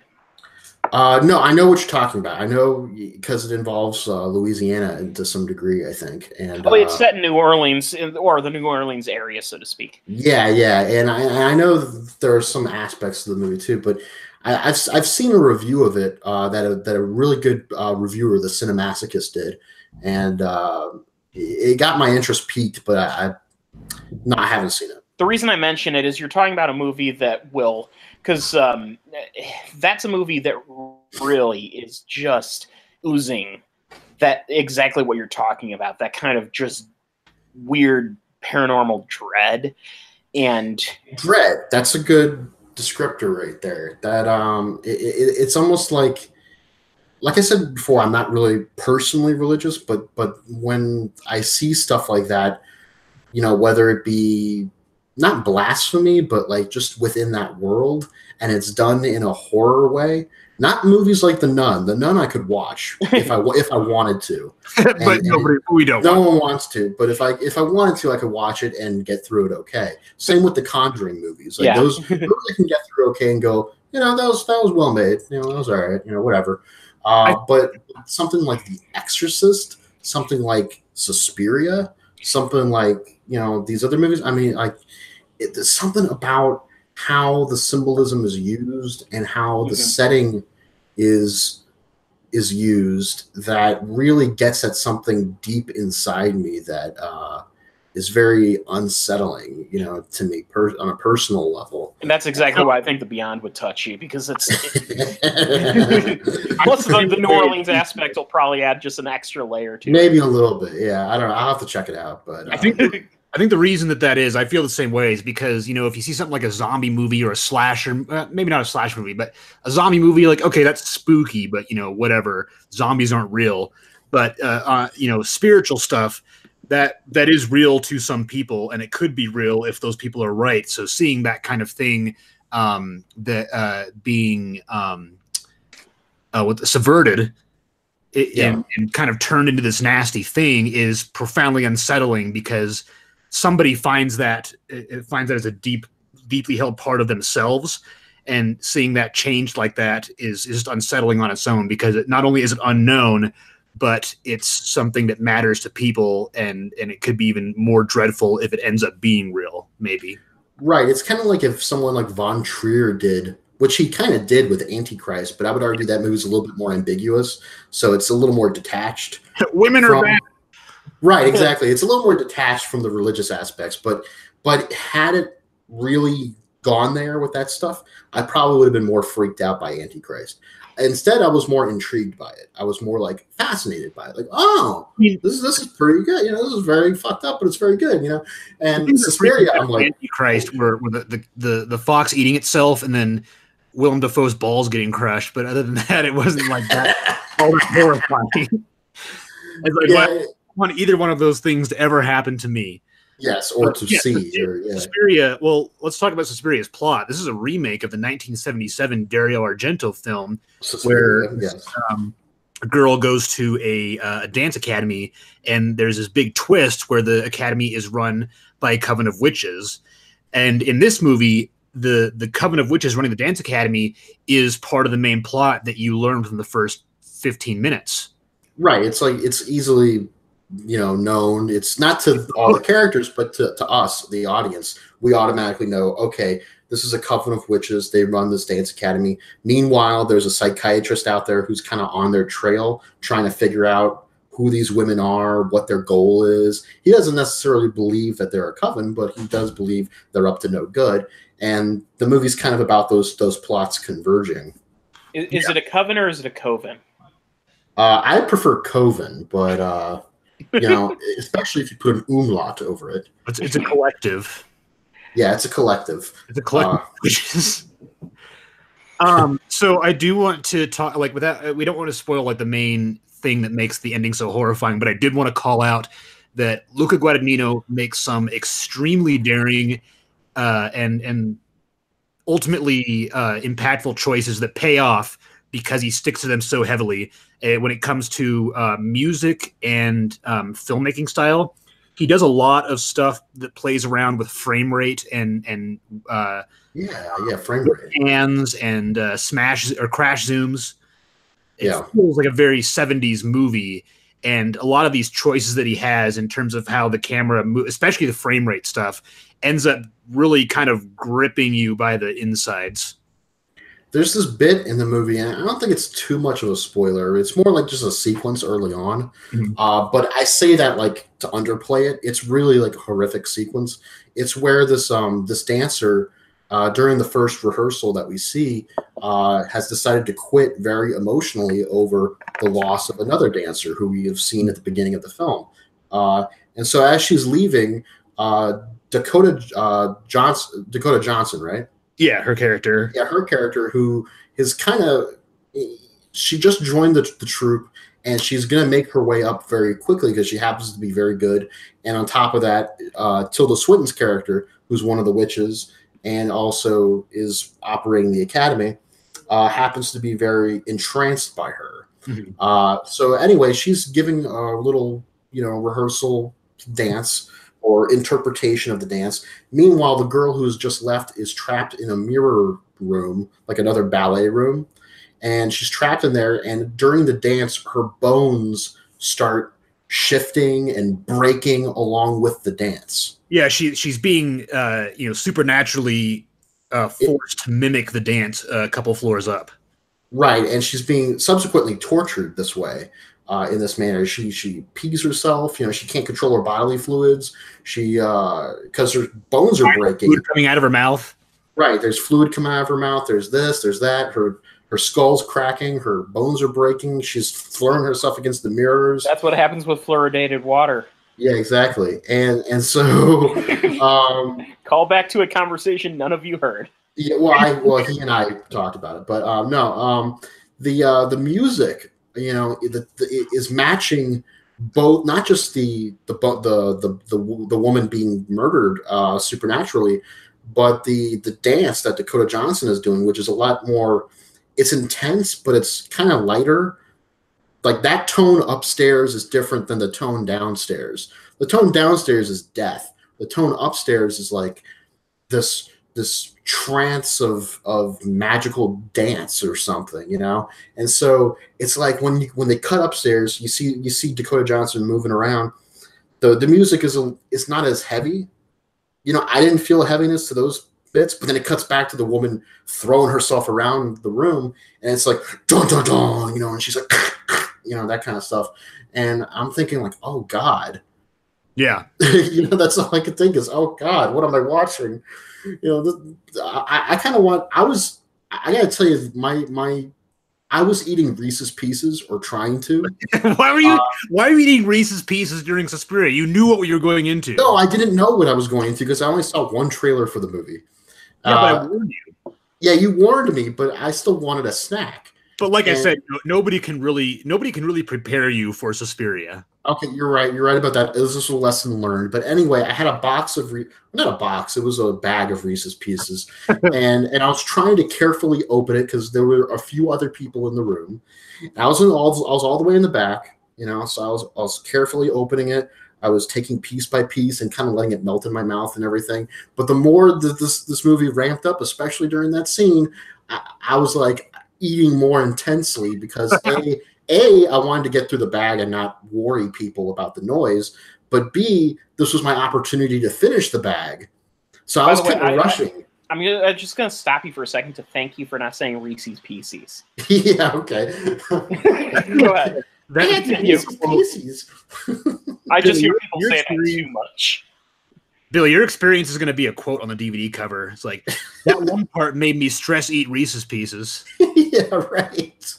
No, I know what you're talking about. I know because it involves Louisiana to some degree, I think. And
it's set in New Orleans, or the New Orleans area, so to speak.
Yeah, and I know there are some aspects of the movie too, but I've seen a review of it that a really good reviewer, the Cinemasochist, did, and it got my interest peaked, but I haven't seen it.
The reason I mention it is you're talking about a movie that will, because that's a movie that really is just oozing that exactly what you're talking about, that kind of just weird paranormal dread. And
dread, that's a good descriptor right there. That it's almost like I said before, I'm not really personally religious, but when I see stuff like that, whether it be not blasphemy, but like just within that world, and it's done in a horror way. Not movies like The Nun. The Nun I could watch if I wanted to,
but we don't.
No one wants to. But if I wanted to, I could watch it and get through it okay. Same with the Conjuring movies. Like those I can get through okay and go, that was well made. That was all right. Whatever. But something like The Exorcist, something like Suspiria, something like these other movies. I mean, like, there's something about how the symbolism is used and how the setting is used that really gets at something deep inside me that is very unsettling, to me on a personal level.
And that's exactly why I think The Beyond would touch you, because it's plus the New Orleans aspect will probably add just an extra layer to
maybe
it.
a little bit. Yeah, I don't know. I'll have to check it out, but
I think the reason that is, I feel the same way, is because, if you see something like a zombie movie or a slasher, maybe not a slasher movie, but a zombie movie, like, okay, that's spooky, but, whatever, zombies aren't real. But, spiritual stuff, that is real to some people, and it could be real if those people are right. So seeing that kind of thing being subverted and kind of turned into this nasty thing is profoundly unsettling, because somebody finds that as a deeply held part of themselves, and seeing that changed like that is just unsettling on its own, because not only is it unknown, but it's something that matters to people, and it could be even more dreadful if it ends up being real, maybe.
Right. It's kind of like if someone like Von Trier did, which he kind of did with Antichrist, but I would argue that movie's a little bit more ambiguous, so it's a little more detached.
Women are bad.
Right, exactly. It's a little more detached from the religious aspects, but had it really gone there with that stuff, I probably would have been more freaked out by Antichrist. Instead, I was more intrigued by it. I was more like fascinated by it. Like, oh, this is pretty good. This is very fucked up, but it's very good. And Suspiria, I'm like,
Antichrist, where the fox eating itself, and then Willem Dafoe's balls getting crushed. But other than that, it wasn't like that. All that horrifying. It's like, I don't want either one of those things to ever happen to me.
Yes, or to see.
Suspiria. Well, let's talk about Suspiria's plot. This is a remake of the 1977 Dario Argento film, where a girl goes to a dance academy, and there's this big twist where the academy is run by a coven of witches. And in this movie, the coven of witches running the dance academy is part of the main plot that you learn from the first 15 minutes.
Right. It's like, it's easily known. It's not to all the characters, but to us, the audience. We automatically know, okay, this is a coven of witches. They run this dance academy. Meanwhile, there's a psychiatrist out there who's kind of on their trail, trying to figure out who these women are, what their goal is. He doesn't necessarily believe that they're a coven, but he does believe they're up to no good. And the movie's kind of about those plots converging.
Is it a coven or is it a coven?
I prefer coven, but especially if you put an umlaut over it.
It's a collective.
Yeah, it's a collective.
It's a collective. So I do want to talk, like, with that, we don't want to spoil like the main thing that makes the ending so horrifying, but I did want to call out that Luca Guadagnino makes some extremely daring and ultimately impactful choices that pay off because he sticks to them so heavily. When it comes to music and filmmaking style, he does a lot of stuff that plays around with frame rate and
frame rate,
hands and smash or crash zooms. It feels like a very 70s movie, and a lot of these choices that he has in terms of how the camera, especially the frame rate stuff, ends up really kind of gripping you by the insides.
There's this bit in the movie, and I don't think it's too much of a spoiler. It's more like just a sequence early on. Mm-hmm. But I say that like to underplay it. It's really like a horrific sequence. It's where this dancer, during the first rehearsal that we see, has decided to quit very emotionally over the loss of another dancer who we have seen at the beginning of the film. And so as she's leaving, Dakota Johnson, right?
Yeah, her character.
Yeah, her character, who is kind of, she just joined the troupe, and she's going to make her way up very quickly because she happens to be very good. And on top of that, Tilda Swinton's character, who's one of the witches and also is operating the academy, happens to be very entranced by her. Mm-hmm. So anyway, she's giving a little, rehearsal dance or interpretation of the dance. Meanwhile, the girl who's just left is trapped in a mirror room, like another ballet room. And she's trapped in there. And during the dance, her bones start shifting and breaking along with the dance.
Yeah, she's being supernaturally forced to mimic the dance a couple floors up.
Right, and she's being subsequently tortured this way, in this manner. She pees herself. She can't control her bodily fluids. She because her bones are breaking,
fluid coming out of her mouth.
Right, there's fluid coming out of her mouth. There's this, there's that. Her skull's cracking. Her bones are breaking. She's throwing herself against the mirrors.
That's what happens with fluoridated water.
Yeah, exactly. And so
call back to a conversation none of you heard.
Yeah, well, he and I talked about it, but the music, is matching both, not just the woman being murdered supernaturally, but the dance that Dakota Johnson is doing, which is a lot more. It's intense, but it's kind of lighter. Like that tone upstairs is different than the tone downstairs. The tone downstairs is death. The tone upstairs is like this trance of magical dance or something, And so it's like when they cut upstairs, you see Dakota Johnson moving around. The music is not as heavy. I didn't feel a heaviness to those bits, but then it cuts back to the woman throwing herself around the room, and it's like dun dun dun, and she's like that kind of stuff. And I'm thinking like, oh God.
Yeah.
That's all I could think is, oh God, what am I watching? I kind of want. I gotta tell you, I was eating Reese's Pieces, or trying to.
Why were you eating Reese's Pieces during Suspiria? You knew what you were going into.
No, I didn't know what I was going into because I only saw one trailer for the movie.
Yeah, but I warned you.
Yeah, you warned me, but I still wanted a snack.
But like I said, nobody can really prepare you for Suspiria.
Okay, you're right. You're right about that. This is a lesson learned. But anyway, I had a box of not a box. It was a bag of Reese's Pieces, and I was trying to carefully open it because there were a few other people in the room. I was all the way in the back, So I was carefully opening it. I was taking piece by piece and kind of letting it melt in my mouth and everything. But the more that this movie ramped up, especially during that scene, I was like eating more intensely because I wanted to get through the bag and not worry people about the noise, but B, this was my opportunity to finish the bag. So I was kind of rushing.
I'm just gonna stop you for a second to thank you for not saying Reese's Pieces.
Yeah, okay.
Go ahead.
Reese's Pieces.
I just hear people say that too much.
Billy, your experience is going to be a quote on the DVD cover. It's like, that one part made me stress eat Reese's Pieces.
Yeah, right.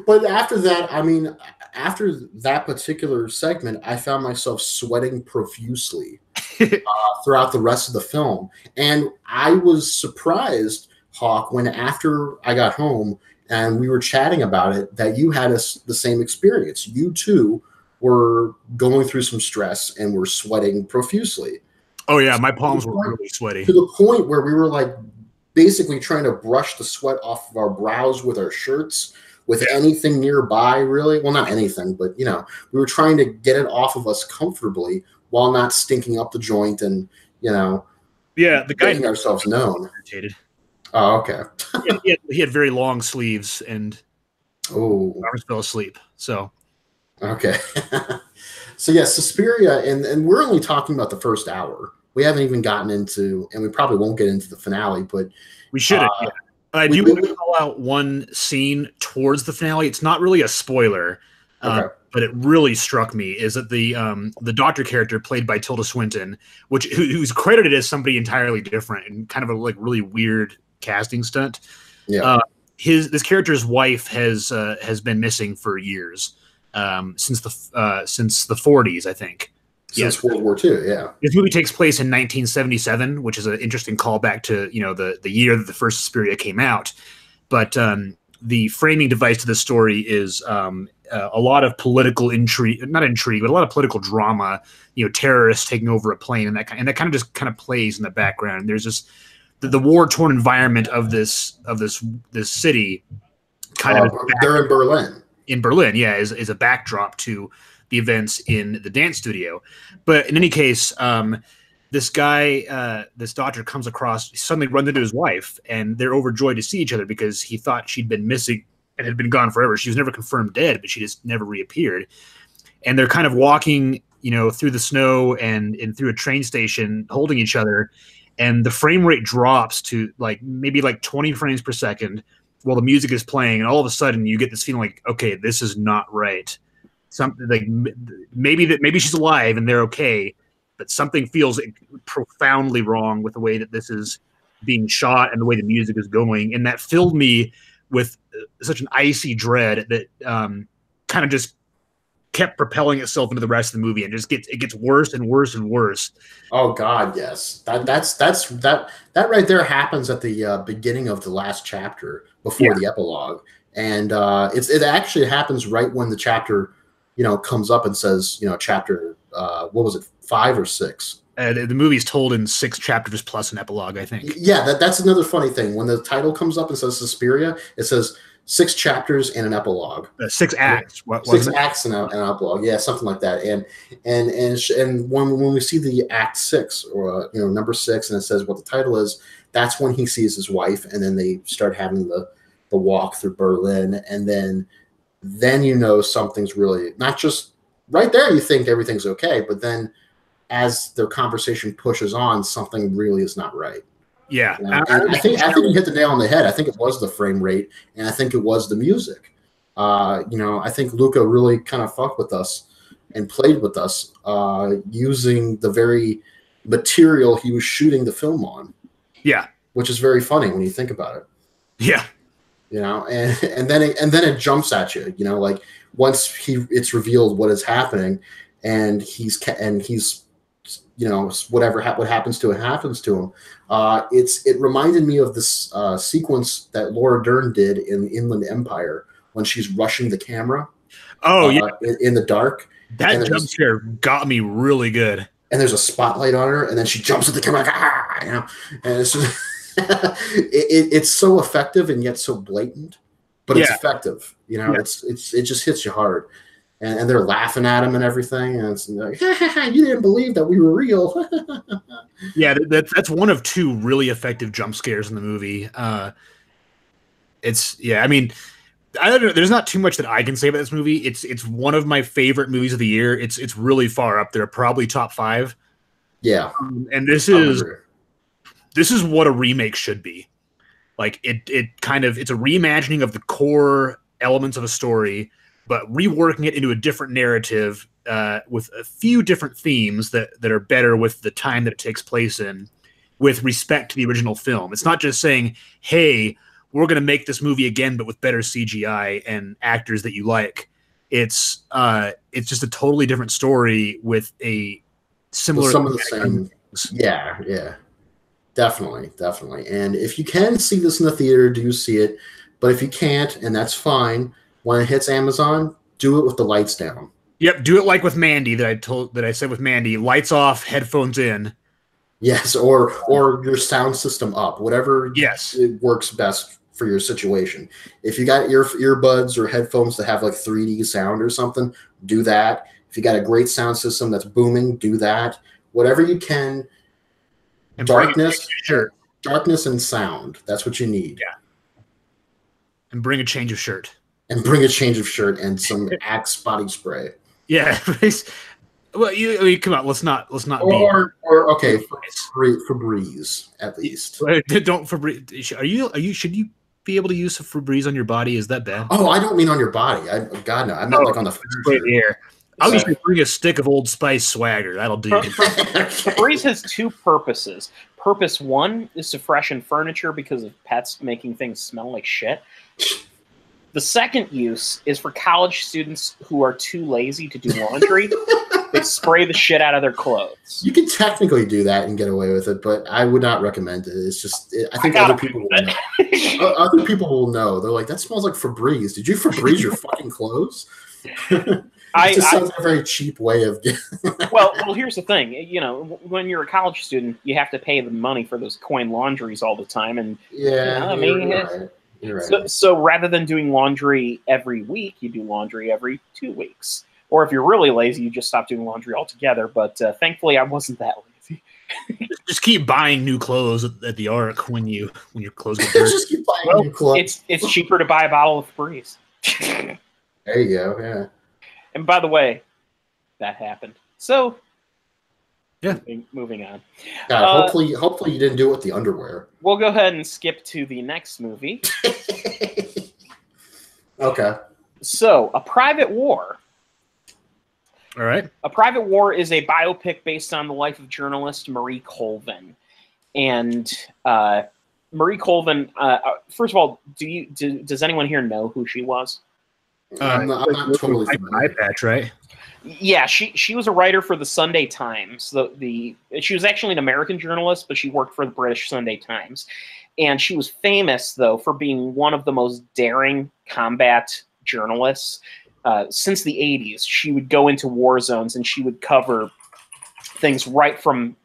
But after that, after that particular segment, I found myself sweating profusely throughout the rest of the film. And I was surprised, Hawk, when after I got home and we were chatting about it, that you had the same experience. You too were going through some stress and were sweating profusely.
Oh yeah, my palms were really sweaty.
To the point where we were like basically trying to brush the sweat off of our brows with our shirts, with anything nearby, really. Well, not anything, but we were trying to get it off of us comfortably while not stinking up the joint and the guy making ourselves known. Irritated. Oh, okay.
he had very long sleeves and arms fell asleep. So
okay. So yeah, Suspiria, and we're only talking about the first hour. We haven't even gotten into, and we probably won't get into the finale, but
we should. I do want to call out one scene towards the finale. It's not really a spoiler, but it really struck me. Is that the doctor character played by Tilda Swinton, who's credited as somebody entirely different and kind of a like really weird casting stunt.
Yeah,
this character's wife has been missing for years, since the 40s, I think.
Since World War II, yeah.
This movie takes place in 1977, which is an interesting callback to the year that the first Suspiria came out. But the framing device to the story is a lot of political intrigue, not intrigue, but a lot of political drama. Terrorists taking over a plane, and that kind of just plays in the background. There's just the war-torn environment of this city.
They're in Berlin.
In Berlin, yeah, is a backdrop to the events in the dance studio. But in any case, this doctor comes across, suddenly runs into his wife, and they're overjoyed to see each other because he thought she'd been missing and had been gone forever. She was never confirmed dead, but she just never reappeared. and they're kind of walking, through the snow and through a train station, holding each other, and the frame rate drops to maybe 20 frames per second while the music is playing, and all of a sudden you get this feeling like, okay, this is not right. Something like maybe she's alive and they're okay, but something feels profoundly wrong with the way that this is being shot and the way the music is going, and that filled me with such an icy dread that kind of just kept propelling itself into the rest of the movie, and it gets worse and worse and worse.
Oh God, yes. That right there happens at the beginning of the last chapter before the epilogue, and it actually happens right when the chapter comes up and says chapter what was it, 5 or 6?
The movie's told in 6 chapters plus an epilogue, I think.
Yeah, that's another funny thing. When the title comes up and says Suspiria, it says 6 chapters and an epilogue.
6 acts.
6 acts and an epilogue. Yeah, something like that. And when we see the act 6 or number 6, and it says what the title is, that's when he sees his wife, and then they start having the walk through Berlin, and then something's really not just right there. You think everything's okay, but then as the conversation pushes on, something really is not right.
Yeah.
I think you hit the nail on the head. I think it was the frame rate, and I think it was the music. I think Luca really kind of fucked with us and played with us using the very material he was shooting the film on.
Yeah.
Which is very funny when you think about it.
Yeah.
And then it jumps at you, once it's revealed what is happening, and he's what happens to him. It reminded me of this sequence that Laura Dern did in Inland Empire when she's rushing the camera.
Oh yeah,
in the dark.
That jump scare got me really good.
And there's a spotlight on her, and then she jumps at the camera, and it's just it's so effective and yet so blatant, but it's effective. It just hits you hard. And they're laughing at him and everything, and it's like, you didn't believe that we were real.
Yeah, that's one of 2 really effective jump scares in the movie. I mean, I don't know. There's not too much that I can say about this movie. It's one of my favorite movies of the year. It's really far up there, probably top 5.
Yeah,
and this is what a remake should be. Like it's a reimagining of the core elements of a story, but reworking it into a different narrative with a few different themes that are better with the time that it takes place in, with respect to the original film. It's not just saying, hey, we're going to make this movie again, but with better CGI and actors that you like. It's just a totally different story with a similar...
Some of the same... Yeah. Definitely. And if you can see this in the theater, do see it. But if you can't, and that's fine... When it hits Amazon, do it with the lights down.
Yep, do it like with Mandy that I said with Mandy. Lights off, headphones in.
Yes, or your sound system up. Whatever it works best for your situation. If you got earbuds or headphones that have 3D sound or something, do that. If you got a great sound system that's booming, do that. Whatever you can. And darkness and sound. That's what you need.
Yeah. And bring a change of shirt.
And bring a change of shirt and some Axe body spray.
Yeah. Well, come on. Let's not.
Or okay, Febreze at least.
Don't Febreze. Are you? Should you be able to use Febreze on your body? Is that bad?
Oh, I don't mean on your body. God no. I meant on the
here. I'll just bring a stick of Old Spice swagger. That'll do.
Febreze has 2 purposes. Purpose 1 is to freshen furniture because of pets making things smell like shit. The second use is for college students who are too lazy to do laundry. They spray the shit out of their clothes.
You can technically do that and get away with it, but I would not recommend it. It's just, I think other people will know. Other people will know. They're like, that smells like Febreze. Did you Febreze your fucking clothes? It just sounds like a very cheap way of getting...
well, here's the thing. When you're a college student, you have to pay the money for those coin laundries all the time. And
yeah,
You're right. So rather than doing laundry every week, you do laundry every 2 weeks. Or if you're really lazy, you just stop doing laundry altogether. But thankfully, I wasn't that lazy.
Just keep buying new clothes at the Ark when your clothes get dirty.
Just keep buying new clothes.
It's cheaper to buy a bottle of Febreze.
There you go. Yeah.
And by the way, that happened. So,
yeah,
moving on.
Hopefully you didn't do it with the underwear.
We'll go ahead and skip to the next movie.
Okay.
So, A Private War.
All right.
A Private War is a biopic based on the life of journalist Marie Colvin. And Marie Colvin, first of all, does anyone here know who she was?
I'm not totally
eye patch, right?
Yeah, she was a writer for the Sunday Times. She was actually an American journalist, but she worked for the British Sunday Times. And she was famous, though, for being one of the most daring combat journalists. Since the 80s, she would go into war zones and she would cover things right from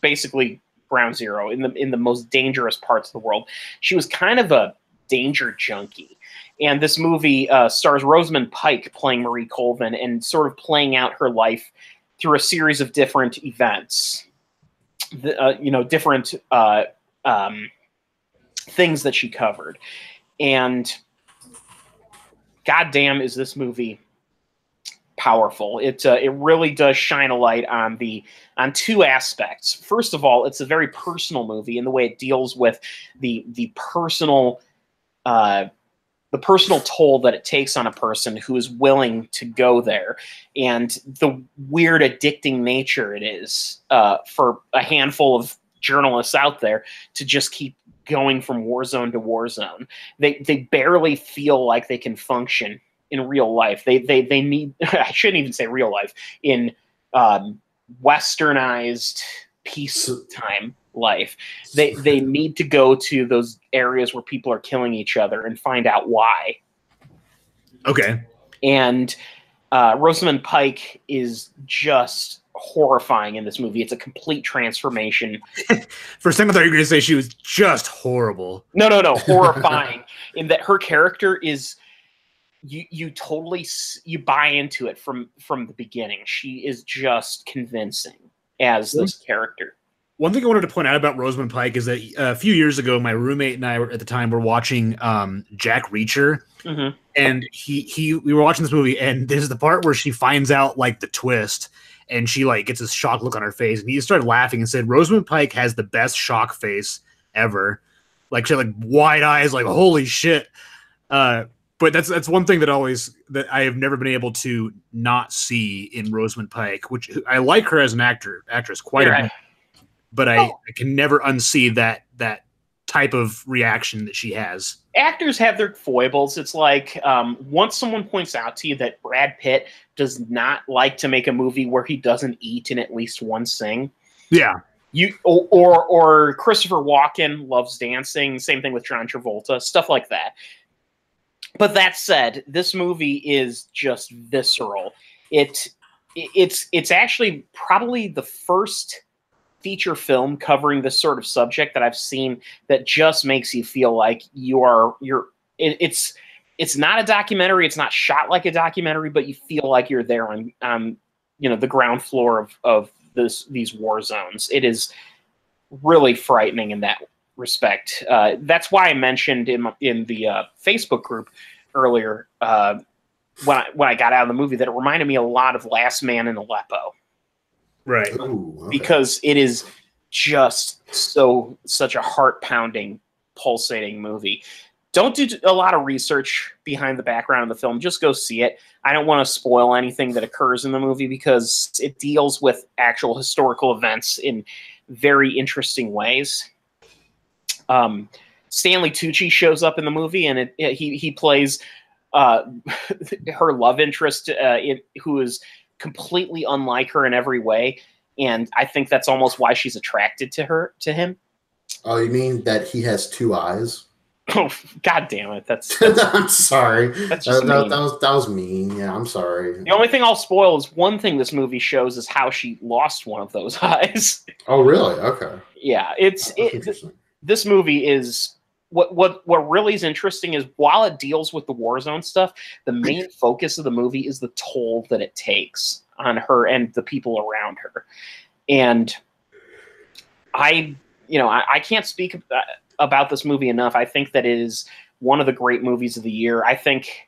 basically ground zero in the most dangerous parts of the world. She was kind of a danger junkie. And this movie stars Rosamund Pike playing Marie Colvin and sort of playing out her life through a series of different events, different things that she covered. And goddamn, is this movie powerful. It really does shine a light on two aspects. First of all, it's a very personal movie in the way it deals with the personal toll that it takes on a person who is willing to go there, and the weird addicting nature it is for a handful of journalists out there to just keep going from war zone to war zone. They barely feel like they can function in real life. They need, I shouldn't even say real life, in westernized peacetime life. They need to go to those areas where people are killing each other and find out why.
Okay.
And Rosamund Pike is just horrifying in this movie. It's a complete transformation.
For a second, I thought you were going to say she was just horrible.
No, horrifying in that her character is, you totally, you buy into it from the beginning. She is just convincing as this character.
One thing I wanted to point out about Rosamund Pike is that a few years ago, my roommate and I at the time were watching Jack Reacher, and we were watching this movie, and there's the part where she finds out like the twist, and she like gets a shocked look on her face, and he started laughing and said, "Rosamund Pike has the best shock face ever." Like she had like wide eyes, like holy shit. But that's one thing that I have never been able to not see in Rosamund Pike, which I like her as an actress quite a bit. But I can never unsee that type of reaction that she has.
Actors have their foibles. It's like once someone points out to you that Brad Pitt does not like to make a movie where he doesn't eat in at least one scene.
Yeah.
Or Christopher Walken loves dancing. Same thing with John Travolta. Stuff like that. But that said, this movie is just visceral. It's actually probably the first feature film covering this sort of subject that I've seen that just makes you feel like it's not a documentary, it's not shot like a documentary, but you feel like you're there on the ground floor of these war zones. It is really frightening in that respect. That's why I mentioned in the Facebook group earlier when I got out of the movie that it reminded me a lot of Last Man in Aleppo.
Right.
Ooh, okay.
Because it is just such a heart-pounding, pulsating movie. Don't do a lot of research behind the background of the film. Just go see it. I don't want to spoil anything that occurs in the movie because it deals with actual historical events in very interesting ways. Stanley Tucci shows up in the movie, and he plays her love interest, who is completely unlike her in every way, and I think that's almost why she's attracted to him.
Oh, you mean that he has two eyes?
Oh, God damn it! That's
I'm sorry.
That's just mean.
That was mean. Yeah, I'm sorry.
The only thing I'll spoil is one thing this movie shows is how she lost one of those eyes.
Oh, really? Okay.
Yeah,
Interesting.
This movie is what really is interesting is while it deals with the war zone stuff, the main focus of the movie is the toll that it takes on her and the people around her. And I can't speak about this movie enough. I think that it is one of the great movies of the year. I think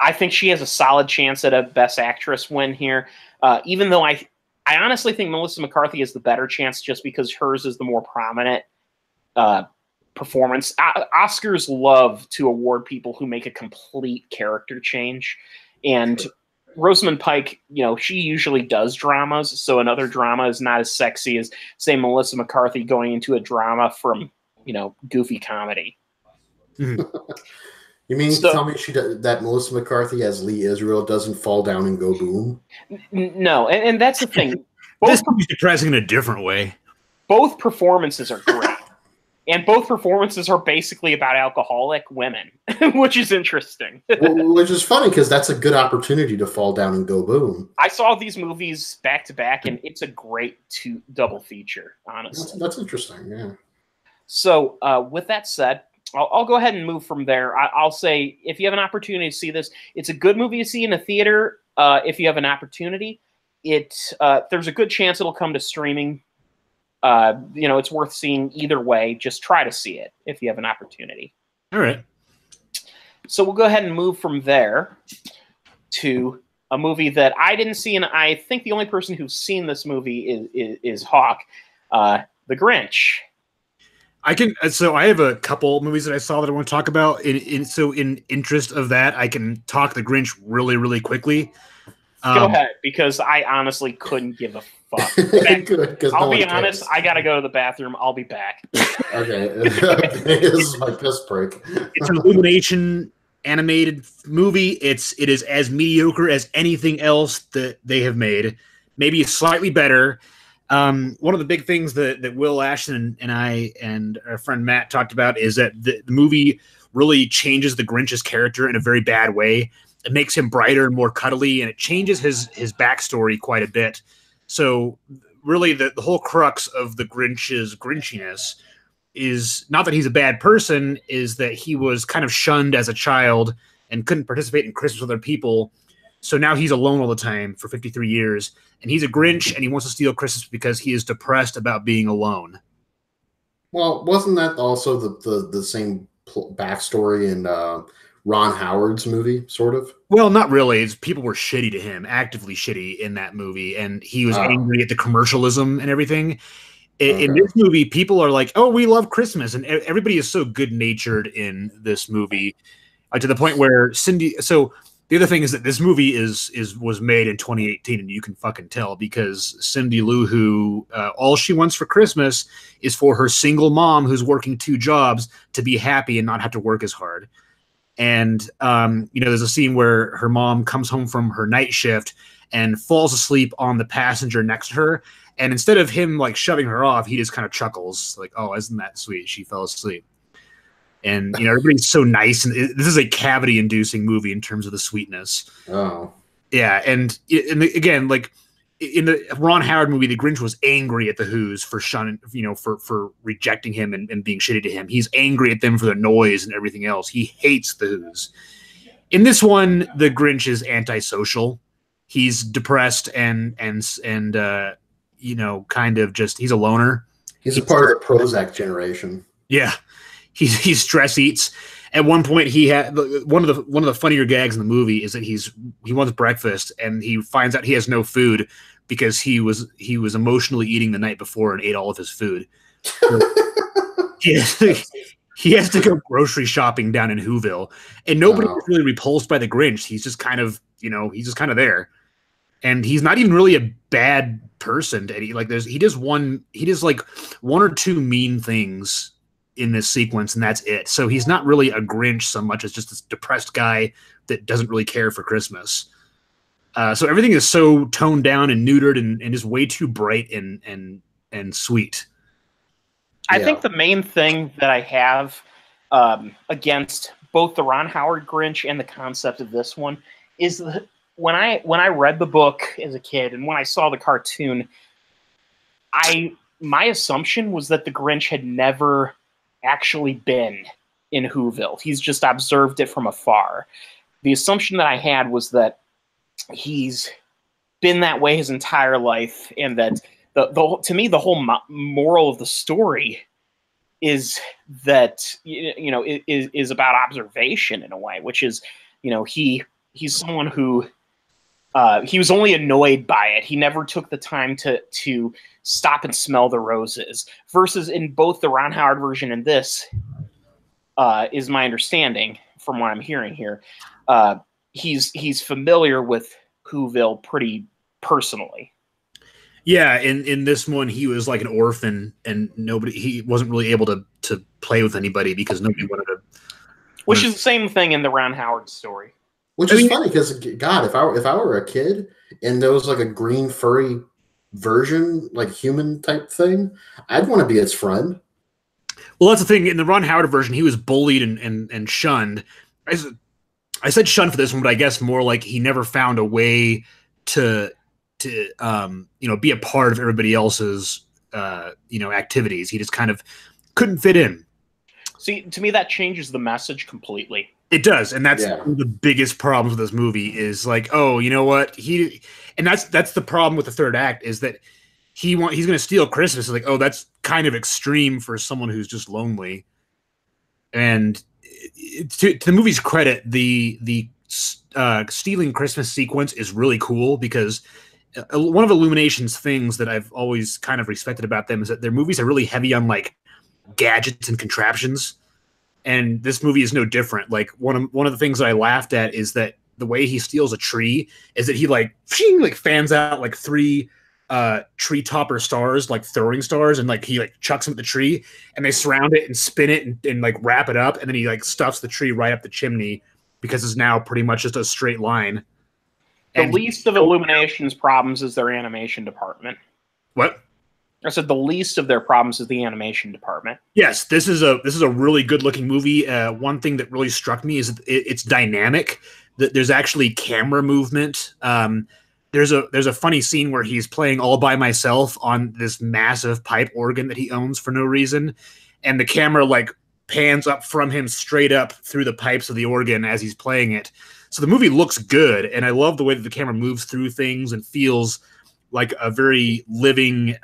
I think she has a solid chance at a Best Actress win here, even though I honestly think Melissa McCarthy has the better chance just because hers is the more prominent performance. Oscars love to award people who make a complete character change, and Rosamund Pike, she usually does dramas, so another drama is not as sexy as, say, Melissa McCarthy going into a drama from, goofy comedy.
You mean tell me that Melissa McCarthy as Lee Israel doesn't fall down and go boom?
No, and that's the thing.
This movie's depressing in a different way.
Both performances are great. And both performances are basically about alcoholic women, which is interesting.
Which is funny because that's a good opportunity to fall down and go boom.
I saw these movies back to back, and it's a great double feature, honestly.
That's interesting, yeah.
So with that said, I'll go ahead and move from there. I'll say if you have an opportunity to see this, it's a good movie to see in a theater. If you have an opportunity, there's a good chance it'll come to streaming. It's worth seeing either way. Just try to see it if you have an opportunity.
All right.
So we'll go ahead and move from there to a movie that I didn't see, and I think the only person who's seen this movie is Hawk, The Grinch.
So I have a couple movies that I saw that I want to talk about. In interest of that, I can talk The Grinch really, really quickly.
Go ahead, because I honestly couldn't give a fuck. I'll be honest, I gotta go to the bathroom. I'll be back.
Okay. This is my piss break.
It's an Illumination animated movie. It is as mediocre as anything else that they have made. Maybe slightly better. One of the big things that Will Ashton and I and our friend Matt talked about is that the movie really changes the Grinch's character in a very bad way. It makes him brighter and more cuddly, and it changes his backstory quite a bit. So really the whole crux of the Grinch's Grinchiness is not that he's a bad person, is that he was kind of shunned as a child and couldn't participate in Christmas with other people. So now he's alone all the time for 53 years, and he's a Grinch, and he wants to steal Christmas because he is depressed about being alone.
Well, wasn't that also the same backstory in Ron Howard's movie, sort of?
Well, not really. People were shitty to him, actively shitty in that movie, and he was angry at the commercialism and everything. In this movie, people are like, "Oh, we love Christmas," and everybody is so good-natured in this movie, to the point where Cindy. So the other thing is that this movie was made in 2018, and you can fucking tell because Cindy Lou Who, all she wants for Christmas is for her single mom who's working 2 jobs to be happy and not have to work as hard. And, there's a scene where her mom comes home from her night shift and falls asleep on the passenger next to her. And instead of him like shoving her off, he just kind of chuckles like, "Oh, isn't that sweet? She fell asleep." And, everybody's so nice. And this is a cavity inducing movie in terms of the sweetness.
Oh,
yeah. And again, like in the Ron Howard movie, the Grinch was angry at the Who's for shunning, for rejecting him and being shitty to him. He's angry at them for the noise and everything else. He hates the Who's. In this one, the Grinch is antisocial. He's depressed and kind of just, he's a loner.
He's a part of the Prozac generation.
Yeah. He stress eats. At one point, he had one of the funnier gags in the movie is that he wants breakfast and he finds out he has no food because he was emotionally eating the night before and ate all of his food. So he has to go grocery shopping down in Whoville, and nobody is really repulsed by the Grinch. He's just kind of there, and he's not even really a bad person. He does one or two mean things in this sequence, and that's it. So he's not really a Grinch so much as just this depressed guy that doesn't really care for Christmas. So everything is so toned down and neutered and is way too bright and sweet.
I think the main thing that I have against both the Ron Howard Grinch and the concept of this one is that when I read the book as a kid and when I saw the cartoon, my assumption was that the Grinch had never actually been in Whoville. He's just observed it from afar. The assumption that I had was that he's been that way his entire life, and that to me the whole moral of the story is that is about observation in a way, which is he he's someone who he was only annoyed by it. He never took the time to stop and smell the roses. Versus in both the Ron Howard version and this, is my understanding from what I'm hearing here. He's familiar with Whoville pretty personally.
Yeah, in this one, he was like an orphan, and he wasn't really able to play with anybody because nobody wanted to.
Which is the same thing in the Ron Howard story.
Which is funny because, God, if I were a kid and there was like a green furry version, like human type thing, I'd want to be its friend.
Well, that's the thing. In the Ron Howard version, he was bullied and shunned. I said shunned for this one, but I guess more like he never found a way to be a part of everybody else's activities. He just kind of couldn't fit in.
See, to me, that changes the message completely.
It does, and that's one of the biggest problems with this movie is like, oh, you know what? That's the problem with the third act is that he's going to steal Christmas. It's like, oh, that's kind of extreme for someone who's just lonely. And to the movie's credit, the stealing Christmas sequence is really cool because one of Illumination's things that I've always kind of respected about them is that their movies are really heavy on like gadgets and contraptions. And this movie is no different. Like one of the things that I laughed at is that the way he steals a tree is that he like fans out like 3 tree topper stars, like throwing stars, and like he like chucks them at the tree, and they surround it and spin it and like wrap it up, and then he like stuffs the tree right up the chimney because it's now pretty much just a straight line.
The least of Illumination's problems is their animation department.
What?
I said the least of their problems is the animation department.
Yes, this is a really good looking movie. One thing that really struck me is it's dynamic. There's actually camera movement. There's a funny scene where he's playing all by himself on this massive pipe organ that he owns for no reason, and the camera like pans up from him straight up through the pipes of the organ as he's playing it. So the movie looks good, and I love the way that the camera moves through things and feels like a very living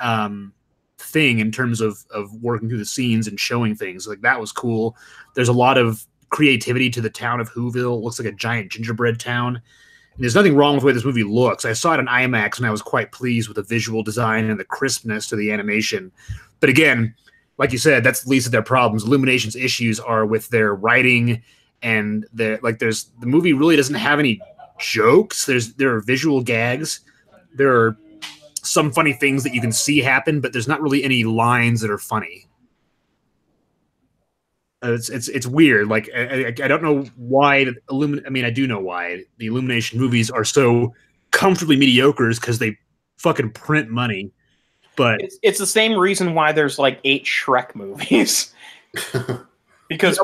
thing in terms of working through the scenes and showing things. Like that was cool. There's a lot of creativity to the town of Whoville. It looks like a giant gingerbread town. And there's nothing wrong with the way this movie looks. I saw it on IMAX and I was quite pleased with the visual design and the crispness to the animation. But again, like you said, that's the least of their problems. Illumination's issues are with their writing and the movie really doesn't have any jokes. There are visual gags. There are some funny things that you can see happen, but there's not really any lines that are funny. It's weird. Like I don't know why I do know why the Illumination movies are so comfortably mediocre is because they fucking print money. But it's
the same reason why there's like 8 Shrek movies. Because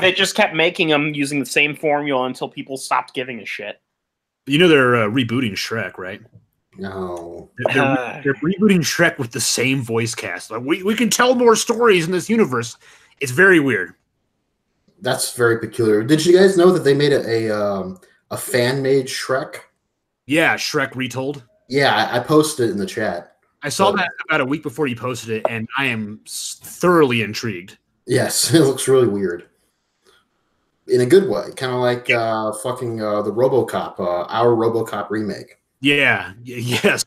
they just kept making them using the same formula until people stopped giving a shit.
You know they're rebooting Shrek, right?
No.
They're rebooting Shrek with the same voice cast. Like, we can tell more stories in this universe. It's very weird.
That's very peculiar. Did you guys know that they made a fan-made Shrek?
Yeah, Shrek Retold.
Yeah, I posted it in the chat.
I saw that about a week before you posted it, and I am thoroughly intrigued.
Yes, it looks really weird. In a good way. Kind of like the RoboCop, our RoboCop remake.
Yeah,
yes.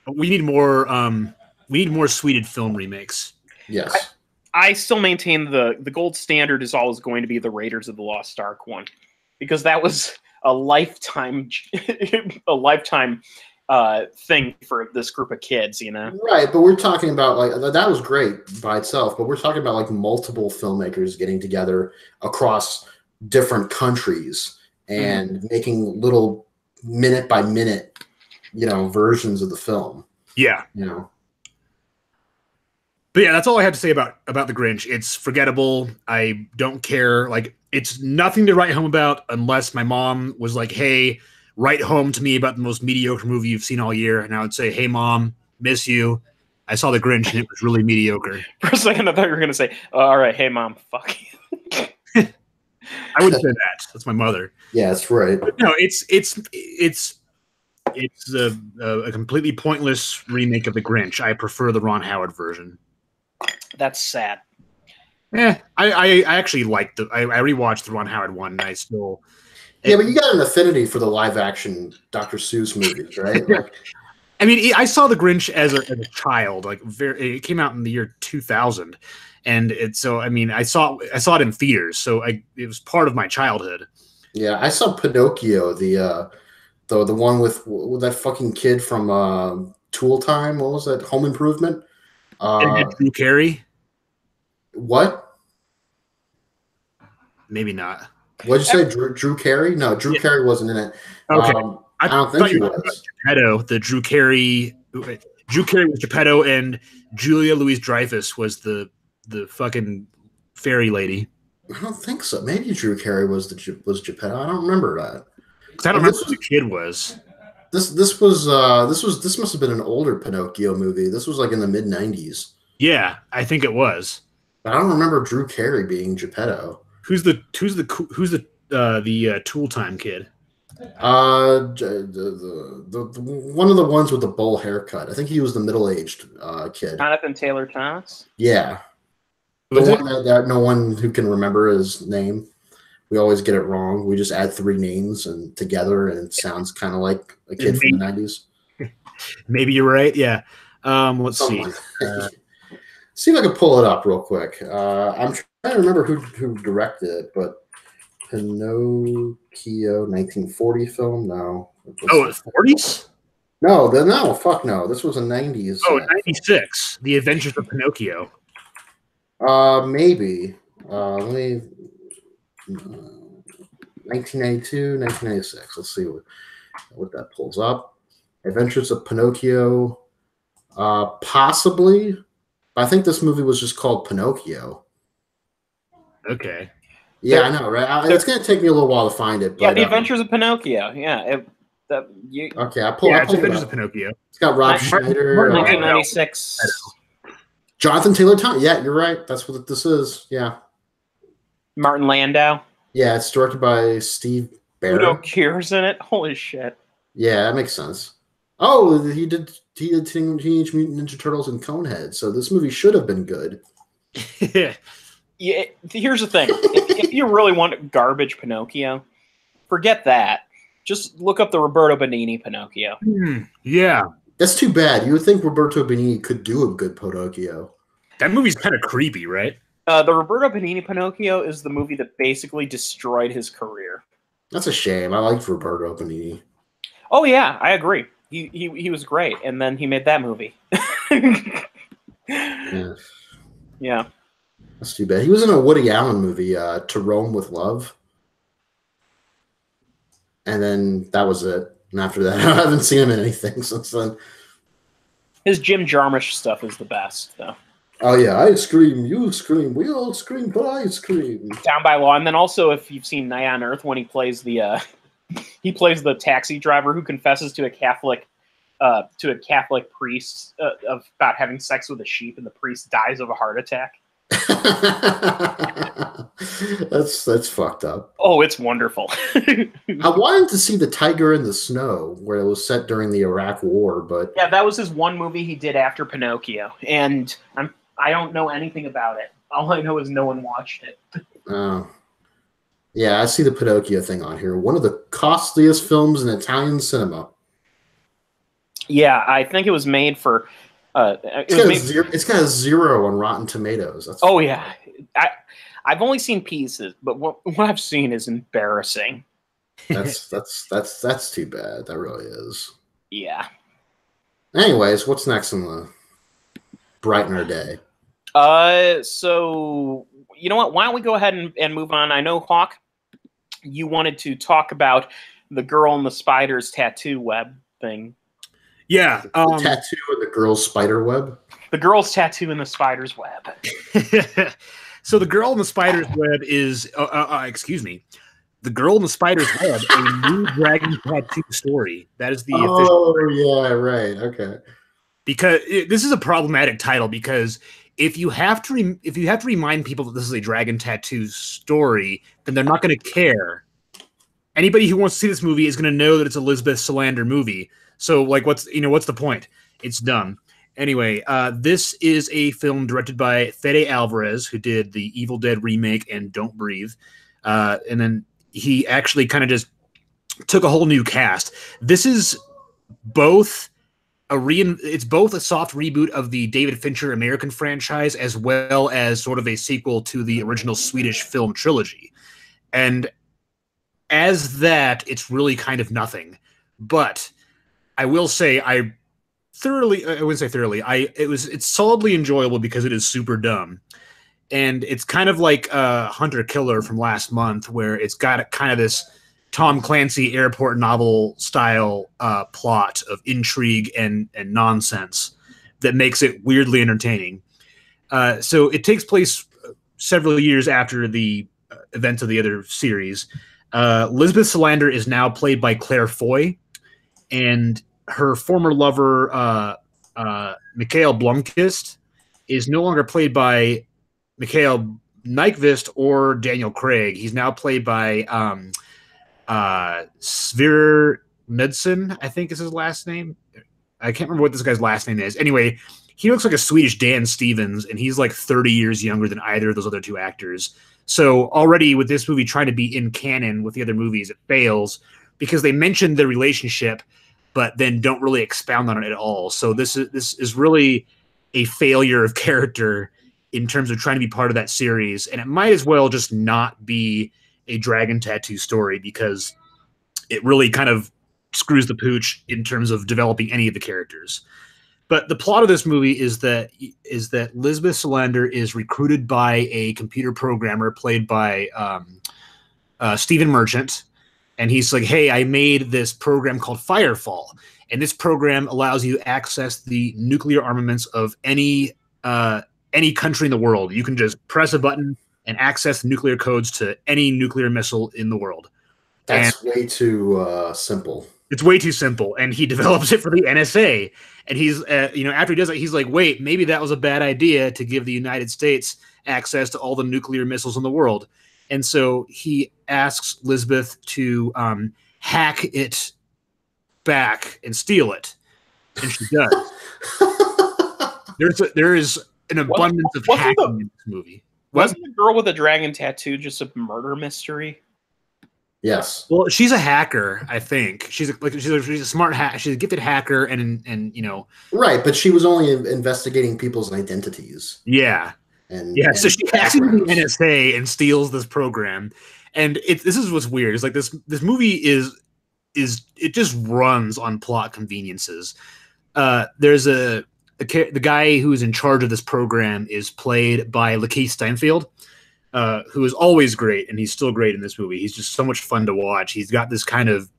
We need more sweeted film remakes.
Yes.
I still maintain the gold standard is always going to be the Raiders of the Lost Ark one, because that was a lifetime thing for this group of kids, you know?
Right, but we're talking about like that was great by itself, but we're talking about like multiple filmmakers getting together across different countries and making little minute by minute, versions of the film.
Yeah. But yeah, that's all I have to say about the Grinch. It's forgettable. I don't care. Like, it's nothing to write home about unless my mom was like, hey, write home to me about the most mediocre movie you've seen all year. And I would say, hey, Mom, miss you. I saw The Grinch and it was really mediocre.
For a second, I thought you were going to say, all right, hey, Mom, fuck you.
I wouldn't say that. That's my mother.
Yeah, that's right.
But no, it's a completely pointless remake of The Grinch. I prefer the Ron Howard version.
That's sad.
I actually liked I rewatched the Ron Howard one, and I still
Yeah, but you got an affinity for the live action Dr. Seuss movies, right? Like,
I mean, I saw The Grinch as a child. Like, it came out in the year 2000, and I mean, I saw it in theaters, so it was part of my childhood.
yeah, I saw Pinocchio, the one with that fucking kid from Tool Time. What was that? Home Improvement.
Drew Carey?
What?
Maybe not.
What'd you say, Drew Carey? No, Drew Carey wasn't in it.
Okay.
I don't think he was.
Geppetto, the Drew Carey was Geppetto, and Julia Louis-Dreyfus was the fucking fairy lady.
I don't think so. Maybe Drew Carey was Geppetto. I don't remember that.
Because I don't remember who the kid was.
This must have been an older Pinocchio movie. This was like in the mid '90s.
Yeah, I think it was.
But I don't remember Drew Carey being Geppetto.
Who's the Tool Time kid?
The one of the ones with the bowl haircut. I think he was the middle-aged kid.
Jonathan Taylor Thomas.
Yeah, the one that no one who can remember his name. We always get it wrong. We just add 3 names and together, and it sounds kind of like a kid from the '90s.
Maybe you're right. Yeah. Let's see.
See if I can pull it up real quick. I'm trying to remember who directed it, but Pinocchio, 1940 film. No.
It's 40s?
No, fuck no. This was a 90s.
96. The Adventures of Pinocchio.
Maybe. Let me. 1992, 1996. Let's see what that pulls up. Adventures of Pinocchio. Possibly. I think this movie was just called Pinocchio.
Okay.
Yeah, I know, right? It's going to take me a little while to find it. But,
yeah, The Adventures of Pinocchio. Yeah.
Okay, I pulled
Adventures of Pinocchio.
It's got Rob Schneider.
1996.
Jonathan Taylor Thomas. Yeah, you're right. That's what this is. Yeah.
Martin Landau.
Yeah, it's directed by Steve Barron.
Udo Kier's in it. Holy shit.
Yeah, that makes sense. Oh, he did Teenage Mutant Ninja Turtles and Conehead, so this movie should have been good.
Yeah, here's the thing. If you really want garbage Pinocchio, forget that. Just look up the Roberto Benigni Pinocchio.
Yeah.
That's too bad. You would think Roberto Benigni could do a good Pinocchio.
That movie's kind of creepy, right?
The Roberto Benigni Pinocchio is the movie that basically destroyed his career.
That's a shame. I liked Roberto Benigni.
Oh, yeah, I agree. He was great, and then he made that movie. Yeah.
That's too bad. He was in a Woody Allen movie, To Rome with Love. And then that was it. And after that, I haven't seen him in anything since then.
His Jim Jarmusch stuff is the best, though.
Oh, yeah. I scream, you scream, we all scream, but I scream.
Down by Law. And then also, if you've seen Night on Earth, when he plays the taxi driver who confesses to a Catholic priest about having sex with a sheep, and the priest dies of a heart attack.
That's fucked up.
Oh, it's wonderful.
I wanted to see The Tiger in the Snow, where it was set during the Iraq War, but
yeah, that was his one movie he did after Pinocchio, and I don't know anything about it. All I know is no one watched it.
Oh. Yeah, I see the Pinocchio thing on here. One of the costliest films in Italian cinema.
Yeah, I think it was made for.
It's got a 0 on Rotten Tomatoes.
Yeah, I've only seen pieces, but what I've seen is embarrassing.
That's too bad. That really is.
Yeah.
Anyways, what's next in the brighten our day?
So you know what? Why don't we go ahead and move on? I know, Hawk, you wanted to talk about the girl in the spider's tattoo web thing.
Yeah.
The tattoo of the girl's spider web?
The girl's tattoo in the spider's web.
So the girl in the spider's web is, excuse me, the girl in the spider's web, a new dragon tattoo story. That is the official.
Oh, yeah, right. Okay.
Because this is a problematic title, because if you have to remind people that this is a dragon tattoo story, then they're not going to care. Anybody who wants to see this movie is going to know that it's Elizabeth Salander movie. So, like, what's the point? It's dumb. Anyway, this is a film directed by Fede Alvarez, who did the Evil Dead remake and Don't Breathe. And then he actually kind of just took a whole new cast. This is both it's both a soft reboot of the David Fincher American franchise as well as sort of a sequel to the original Swedish film trilogy. And as that, it's really kind of nothing. But I will say I wouldn't say thoroughly. It's solidly enjoyable because it is super dumb. And it's kind of like Hunter Killer from last month, where it's got kind of this Tom Clancy airport novel style plot of intrigue and nonsense that makes it weirdly entertaining. So it takes place several years after the events of the other series. Lisbeth Salander is now played by Claire Foy, and her former lover, Mikael Blomkvist, is no longer played by Mikael Nyqvist or Daniel Craig. He's now played by Sverre Knudsen, I think is his last name. I can't remember what this guy's last name is. Anyway, he looks like a Swedish Dan Stevens, and he's like 30 years younger than either of those other two actors. So already with this movie trying to be in canon with the other movies, it fails because they mention the relationship, but then don't really expound on it at all. So this is really a failure of character in terms of trying to be part of that series. And it might as well just not be a dragon tattoo story because it really kind of screws the pooch in terms of developing any of the characters. But the plot of this movie is that Lisbeth Salander is recruited by a computer programmer played by Stephen Merchant. And he's like, hey, I made this program called Firefall. And this program allows you to access the nuclear armaments of any country in the world. You can just press a button and access the nuclear codes to any nuclear missile in the world.
That's way too simple.
It's way too simple. And he develops it for the NSA. And he's, after he does it, he's like, wait, maybe that was a bad idea to give the United States access to all the nuclear missiles in the world. And so he asks Lisbeth to hack it back and steal it. And she does. There is an abundance of hacking in this movie.
Wasn't the girl with a dragon tattoo just a murder mystery?
Yes.
Well, she's a hacker, I think. She's a smart hacker. She's a gifted hacker, and
right. But she was only investigating people's identities.
Yeah. So she hacks into the NSA and steals this program, and this is what's weird. It's like this movie is it just runs on plot conveniences. There's the guy who's in charge of this program is played by Lakeith Stanfield, who is always great, and he's still great in this movie. He's just so much fun to watch. He's got this kind of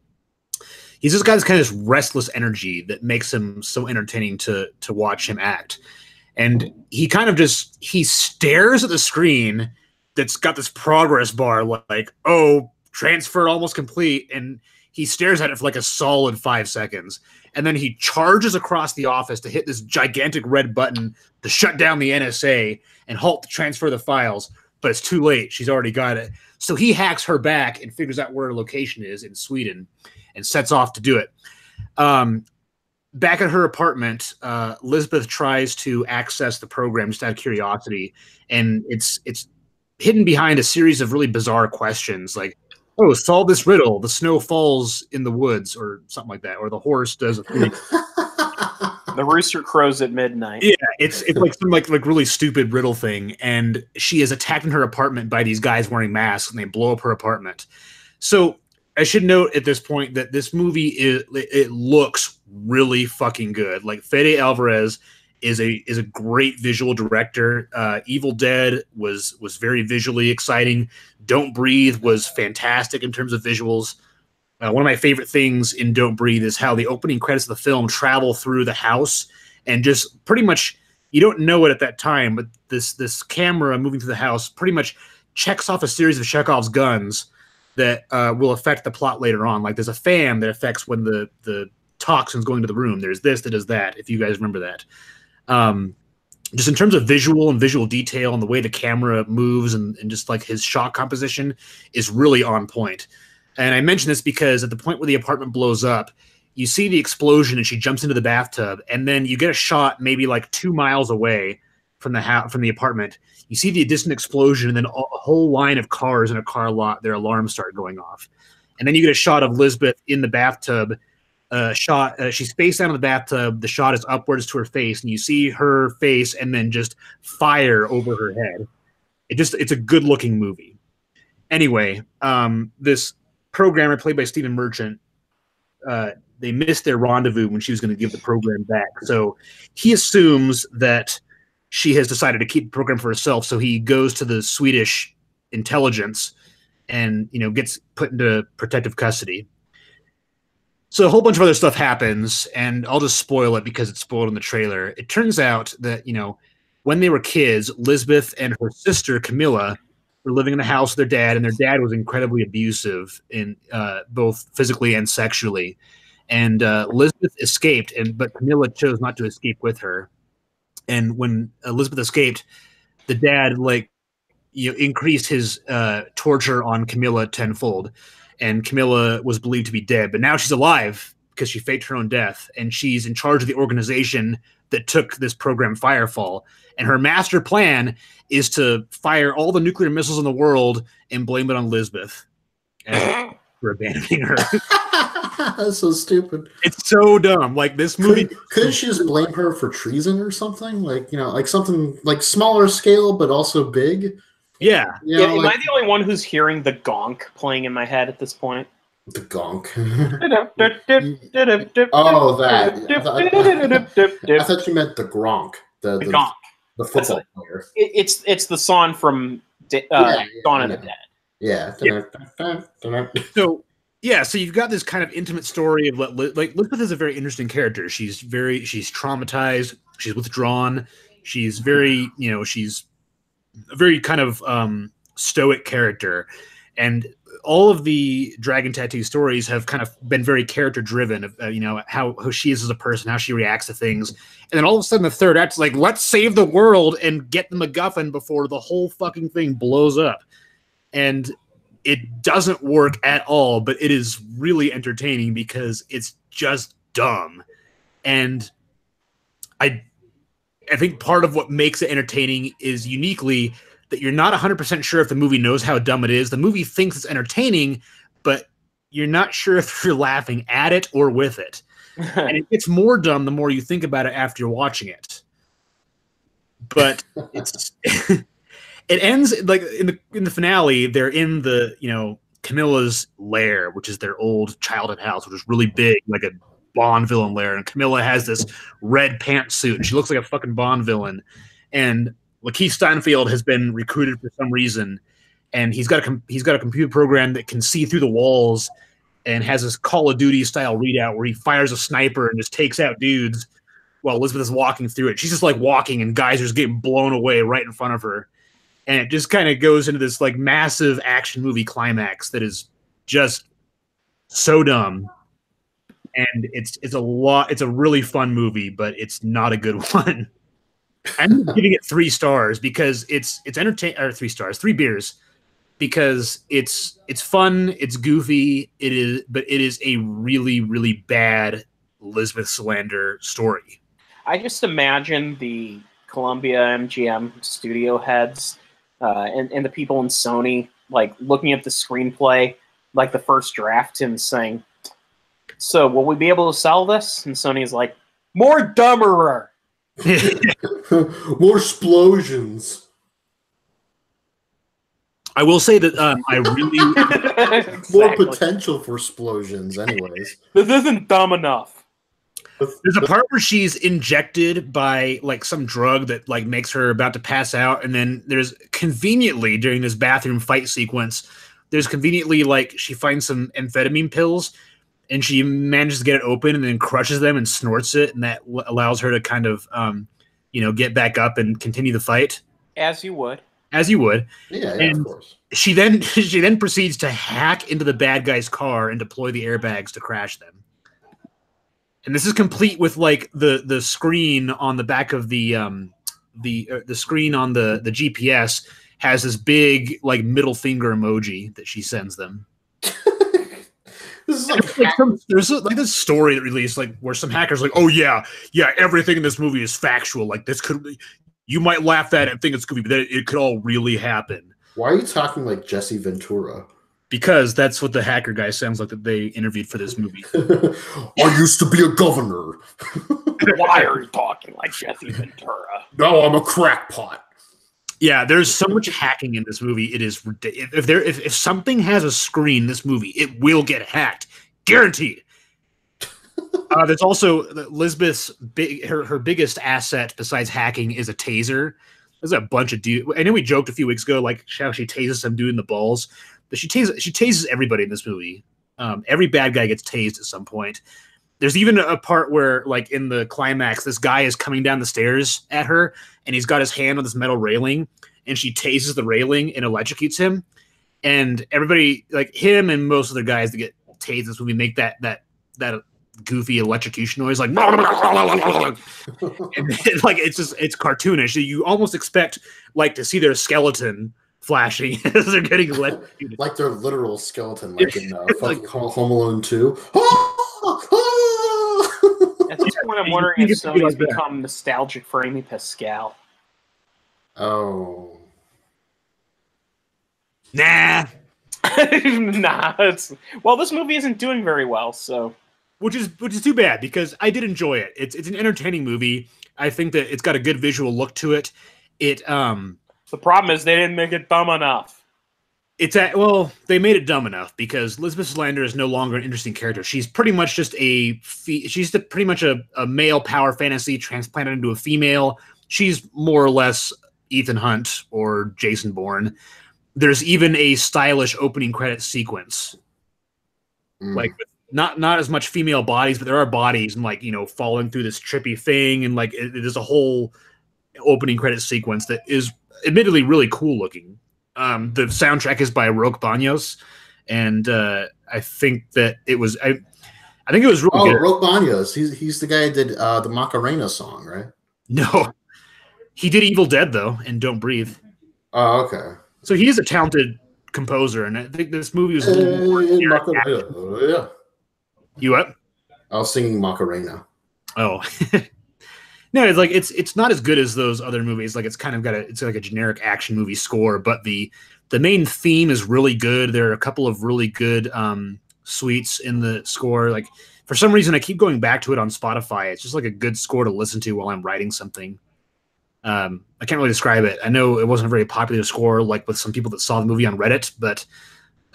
restless energy that makes him so entertaining to watch him act. And he kind of he stares at the screen that's got this progress bar like, oh, transfer almost complete. And he stares at it for like a solid 5 seconds. And then he charges across the office to hit this gigantic red button to shut down the NSA and halt to transfer the files. But it's too late. She's already got it. So he hacks her back and figures out where her location is in Sweden and sets off to do it. Back at her apartment, Lisbeth tries to access the program just out of curiosity, and it's hidden behind a series of really bizarre questions like, oh, solve this riddle, the snow falls in the woods, or something like that, or the horse does a thing.
The rooster crows at midnight.
Yeah, it's like some like really stupid riddle thing, and she is attacked in her apartment by these guys wearing masks, and they blow up her apartment. So I should note at this point that this movie it looks really fucking good. Like Fede Alvarez is a great visual director. Evil Dead was very visually exciting. Don't Breathe was fantastic in terms of visuals. One of my favorite things in Don't Breathe is how the opening credits of the film travel through the house and just pretty much, you don't know it at that time, but this camera moving through the house pretty much checks off a series of Chekhov's guns that will affect the plot later on. Like there's a fan that affects when the toxins going to the room. There's this that does that, if you guys remember that. Just in terms of visual detail and the way the camera moves and just like his shot composition is really on point. And I mention this because at the point where the apartment blows up, you see the explosion and she jumps into the bathtub, and then you get a shot maybe like 2 miles away from the apartment. You see the distant explosion, and then a whole line of cars in a car lot, their alarms start going off. and then you get a shot of Lisbeth in the bathtub. She's face down in the bathtub. The shot is upwards to her face, and you see her face, and then just fire over her head. It's a good looking movie. Anyway, this programmer played by Stephen Merchant, they missed their rendezvous when she was going to give the program back. So he assumes that she has decided to keep the program for herself. So he goes to the Swedish intelligence and, gets put into protective custody. So a whole bunch of other stuff happens, and I'll just spoil it because it's spoiled in the trailer. It turns out that, when they were kids, Lisbeth and her sister Camilla were living in the house with their dad, and their dad was incredibly abusive in both physically and sexually. And Lisbeth escaped, but Camilla chose not to escape with her. And when Elizabeth escaped, the dad increased his torture on Camilla tenfold, and Camilla was believed to be dead. But now she's alive because she faked her own death, and she's in charge of the organization that took this program Firefall. And her master plan is to fire all the nuclear missiles in the world and blame it on Lisbeth for abandoning her.
That's so stupid.
It's so dumb. Like, this movie.
Couldn't she just blame her for treason or something? Something like smaller scale, but also big?
Yeah.
Am I the only one who's hearing the gonk playing in my head at this point?
The gonk. I thought you meant the Gronk. The
Gonk.
The football player.
It's the song from Dawn of the Dead.
Yeah.
So you've got this kind of intimate story of Lisbeth is a very interesting character. She's traumatized. She's withdrawn. She's very, she's a very kind of stoic character. And all of the Dragon Tattoo stories have kind of been very character driven of, how she is as a person, how she reacts to things. And then all of a sudden the third act's like, let's save the world and get the MacGuffin before the whole fucking thing blows up. And it doesn't work at all, but it is really entertaining because it's just dumb. And I think part of what makes it entertaining is uniquely that you're not 100% sure if the movie knows how dumb it is. The movie thinks it's entertaining, but you're not sure if you're laughing at it or with it. And it gets more dumb the more you think about it after you're watching it. But it's it ends like in the finale. They're in the Camilla's lair, which is their old childhood house, which is really big, like a Bond villain lair. And Camilla has this red pantsuit, and she looks like a fucking Bond villain. And Lakeith Stanfield has been recruited for some reason, and he's got a computer program that can see through the walls, and has this Call of Duty style readout where he fires a sniper and just takes out dudes while Elizabeth is walking through it. She's just like walking, and guys are just getting blown away right in front of her. And it just kind of goes into this like massive action movie climax that is just so dumb. And it's a really fun movie, but it's not a good one. I'm giving it 3 stars because it's entertaining, or 3 stars, 3 beers, because it's fun, it's goofy, but it is a really, really bad Lisbeth Salander story.
I just imagine the Columbia MGM studio heads and the people in Sony like looking at the screenplay, like the first draft, and saying, "So will we be able to sell this?" And Sony's like, "More dumberer."
More explosions.
I will say that I really
Exactly.
More potential for explosions. Anyways,
This isn't dumb enough.
there's a part where she's injected by like some drug that like makes her about to pass out, and then there's conveniently during this bathroom fight sequence, there's conveniently like she finds some amphetamine pills, and she manages to get it open and then crushes them and snorts it, and that allows her to kind of get back up and continue the fight.
As you would.
yeah,
And
of course.
she then proceeds to hack into the bad guy's car and deploy the airbags to crash them. And this is complete with like the screen on the back of the screen on the GPS has this big like middle finger emoji that she sends them.
This is
There's like this story that released like where some hackers like, oh yeah, everything in this movie is factual. Like this you might laugh at it and think it's goofy, but it could all really happen.
Why are you talking like Jesse Ventura?
Because that's what the hacker guy sounds like that they interviewed for this movie.
I used to be a governor.
Why are you talking like Jesse Ventura?
Now I'm a crackpot.
Yeah, there's so much hacking in this movie. It is if something has a screen, this movie, it will get hacked, guaranteed. There's also Lisbeth's her biggest asset besides hacking is a taser. There's a bunch of dudes. I know we joked a few weeks ago like how she tases some dude in the balls, but she tases everybody in this movie. Every bad guy gets tased at some point. There's even a part where, like in the climax, this guy is coming down the stairs at her, and he's got his hand on this metal railing, and she tases the railing and electrocutes him. And everybody, like him and most of the guys that get tased in this movie, make that goofy electrocution noise, like, and like it's cartoonish. You almost expect like to see their skeleton flashing as they're getting electrocuted,
like their literal skeleton, like in fucking Home Alone 2.
At this point, I'm wondering if Sony's become nostalgic for Amy Pascal.
Oh.
Nah.
Nah. Well, this movie isn't doing very well, so.
Which is too bad because I did enjoy it. It's an entertaining movie. I think that it's got a good visual look to it.
The problem is they didn't make it dumb enough.
They made it dumb enough because Lisbeth Salander is no longer an interesting character. She's pretty much just pretty much a male power fantasy transplanted into a female. She's more or less Ethan Hunt or Jason Bourne. There's even a stylish opening credit sequence, like not as much female bodies, but there are bodies and like falling through this trippy thing, and like there's a whole opening credit sequence that is admittedly really cool looking. The soundtrack is by Roque Banos, and I think that it was I think it was really good.
Roque Banos, he's the guy that did the Macarena song, right?
No, he did Evil Dead though, and Don't Breathe.
Oh, okay.
So he is a talented composer, and I think this movie was a little more
yeah.
You what?
I was singing Macarena.
Oh. No, it's like it's not as good as those other movies. Like it's kind of it's like a generic action movie score, but the main theme is really good. There are a couple of really good suites in the score. Like for some reason, I keep going back to it on Spotify. It's just like a good score to listen to while I'm writing something. I can't really describe it. I know it wasn't a very popular score, like with some people that saw the movie on Reddit, but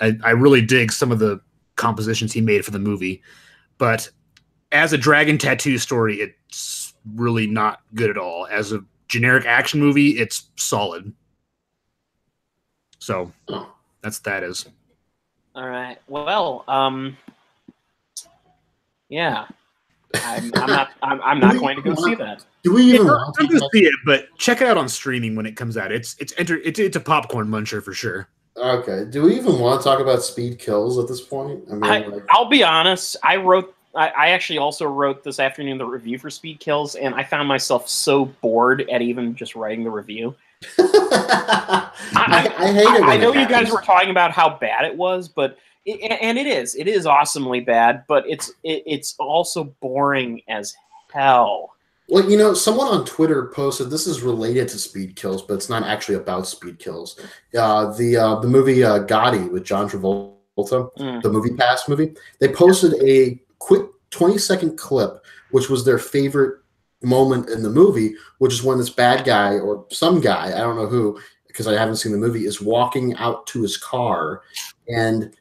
I really dig some of the compositions he made for the movie. But as a dragon tattoo story, it's really not good at all. As a generic action movie, it's solid. So that is.
All right. Well, yeah. I'm not going to go see that.
Do we even want
to see it? But check it out on streaming when it comes out. It's a popcorn muncher for sure.
Okay. Do we even want to talk about speed kills at this point? I mean,
I'll be honest. I actually also wrote this afternoon the review for Speed Kills, and I found myself so bored at even just writing the review. I hate it. I know you guys were talking about how bad it was, but it is awesomely bad, but it's also boring as hell.
Well, someone on Twitter posted, this is related to Speed Kills, but it's not actually about Speed Kills. The movie Gotti with John Travolta, the Movie Pass movie, they posted a quick 20-second clip, which was their favorite moment in the movie, which is when this bad guy or some guy, I don't know who, because I haven't seen the movie, is walking out to his car, and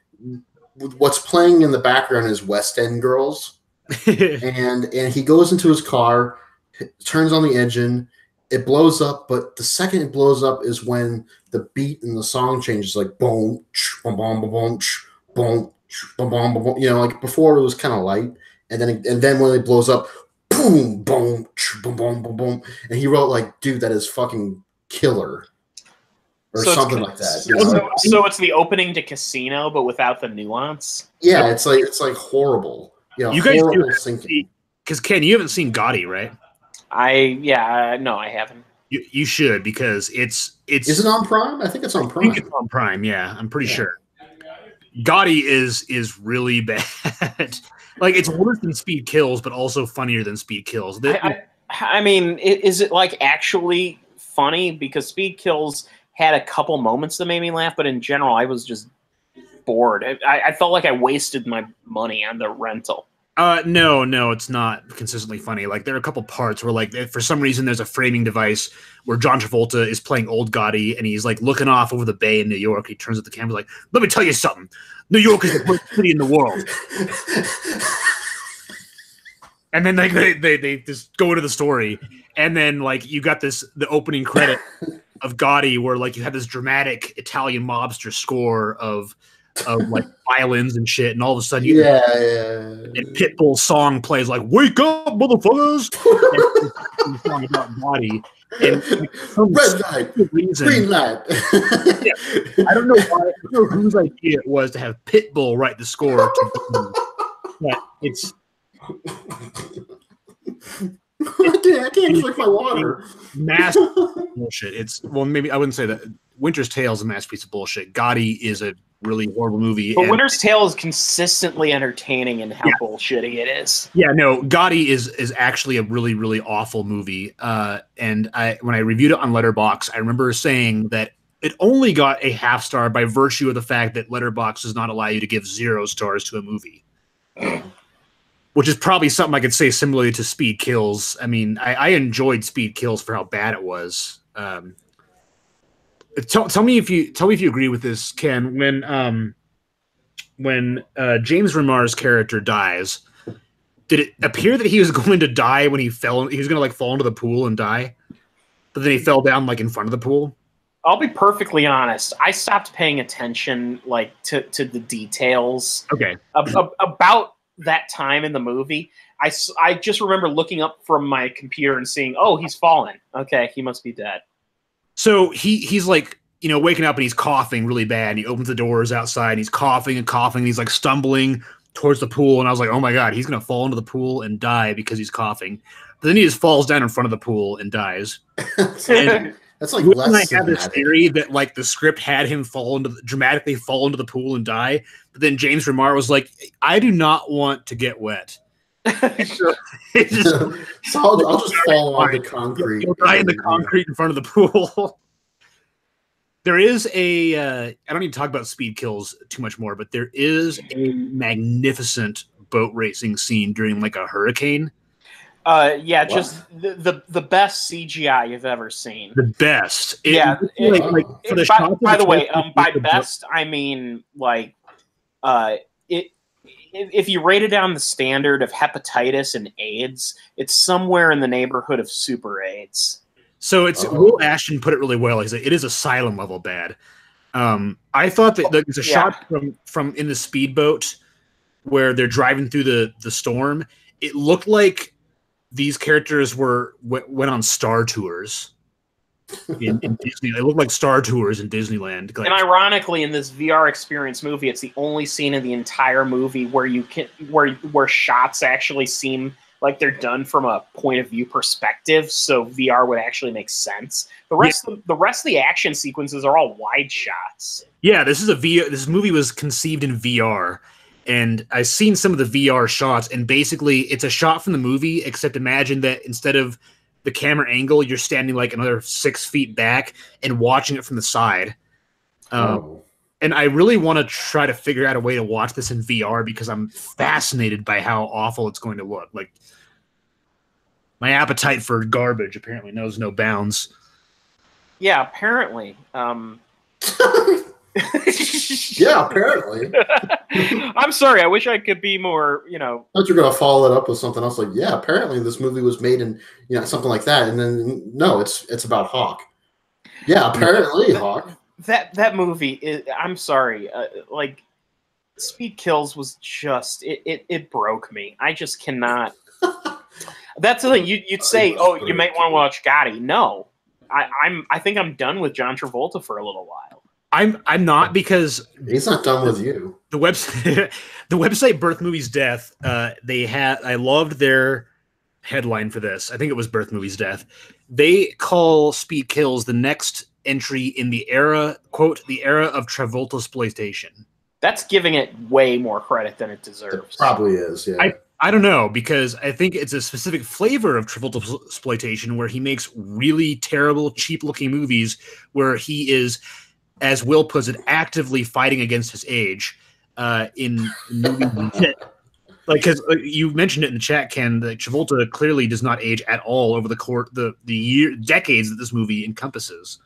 what's playing in the background is West End Girls, and he goes into his car, turns on the engine, it blows up, but the second it blows up is when the beat in the song changes, like boom, boom, boom, boom, boom, boom, boom, boom. Like before it was kind of light, and then when it blows up, boom, boom, boom, boom, boom, boom, and he wrote like, "Dude, that is fucking killer," or something like that.
So it's the opening to Casino, but without the nuance.
Yeah, it's like horrible.
You guys do because Ken, you haven't seen Gotti, right?
No, I haven't.
You should, because it's.
Is it on Prime? I think it's on Prime.
I think it's on Prime. Yeah, I'm pretty sure. Gotti is really bad. Like it's worse than Speed Kills, but also funnier than Speed Kills.
I mean, is it like actually funny? Because Speed Kills had a couple moments that made me laugh, but in general, I was just bored. I felt like I wasted my money on the rental.
No, it's not consistently funny. Like, there are a couple parts where, like, for some reason there's a framing device where John Travolta is playing Old Gotti and he's like looking off over the bay in New York. He turns at the camera like, "Let me tell you something. New York is the worst city in the world." And then like they just go into the story, and then like you got the opening credit of Gotti where like you have this dramatic Italian mobster score of like violins and shit, and all of a sudden and Pitbull's song plays like "Wake Up, Motherfuckers," and song about Gotti. And
red light, green light.
I don't know why. I don't know whose idea it was to have Pitbull write the score. But it's.
I can't drink my water.
Mass bullshit. Maybe I wouldn't say that. Winter's Tale is a masterpiece of bullshit. Gotti is a really horrible movie.
But Winter's Tale is consistently entertaining in how bullshitty it is.
Yeah, no, Gotti is actually a really, really awful movie. And when I reviewed it on Letterboxd, I remember saying that it only got a half star by virtue of the fact that Letterboxd does not allow you to give 0 stars to a movie. Which is probably something I could say similarly to Speed Kills. I mean, I enjoyed Speed Kills for how bad it was. Tell me if you agree with this, Ken. When James Remar's character dies, did it appear that he was going to die when he fell? He was going to like fall into the pool and die, but then he fell down like in front of the pool.
I'll be perfectly honest. I stopped paying attention like to the details.
Okay.
About that time in the movie. I just remember looking up from my computer and seeing, oh, he's fallen. Okay, he must be dead.
So he's like, waking up and he's coughing really bad. And he opens the doors outside and he's coughing and coughing. And he's like stumbling towards the pool. And I was like, oh my God, he's going to fall into the pool and die because he's coughing. But then he just falls down in front of the pool and dies. And
that's like less
I have this theory that like the script had him dramatically fall into the pool and die. But then James Remar was like, I do not want to get wet.
So I'll just fall on the concrete.
He'll die in the concrete in front of the pool. There is I don't need to talk about Speed Kills too much more, but there is a magnificent boat racing scene during like a hurricane.
Just the best CGI you've ever seen.
The best.
By the way, by best
boat.
I mean like if you rate it down the standard of hepatitis and AIDS, it's somewhere in the neighborhood of super AIDS.
So Will Ashton put it really well. He said it is asylum level bad. I thought that there's a shot from in the speedboat where they're driving through the storm. It looked like these characters went on Star Tours in Disney. They look like Star Tours in Disneyland.
And ironically, in this VR experience movie, it's the only scene in the entire movie where shots actually seem like they're done from a point of view perspective, so VR would actually make sense. The rest of the action sequences are all wide shots.
Yeah, this movie was conceived in VR. And I've seen some of the VR shots, and basically it's a shot from the movie, except imagine that instead of the camera angle, you're standing like another 6 feet back and watching it from the side. And I really want to try to figure out a way to watch this in VR because I'm fascinated by how awful it's going to look. Like, my appetite for garbage apparently knows no bounds.
Yeah, apparently.
Yeah, apparently.
I'm sorry. I wish I could be more,
I thought you were going to follow it up with something else like, yeah, apparently this movie was made in, something like that. And then, no, it's about Hawk. Yeah, apparently Hawk.
That movie is, I'm sorry. Like, Speed Kills was just, it broke me. I just cannot. That's the thing. You'd say, oh, you might want to watch Gotti. No. I think I'm done with John Travolta for a little while.
I'm not, because
he's not done with you.
The website Birth Movies Death, I loved their headline for this. I think it was Birth Movies Death. They call Speed Kills the next entry in the era, quote, the era of Travolta exploitation.
That's giving it way more credit than it deserves.
It probably is, yeah.
I don't know, because I think it's a specific flavor of Travolta exploitation where he makes really terrible, cheap-looking movies where he is as Will puts it, actively fighting against his age in movies and shit. Like, because you mentioned it in the chat, Ken, that Travolta clearly does not age at all over the decades that this movie encompasses.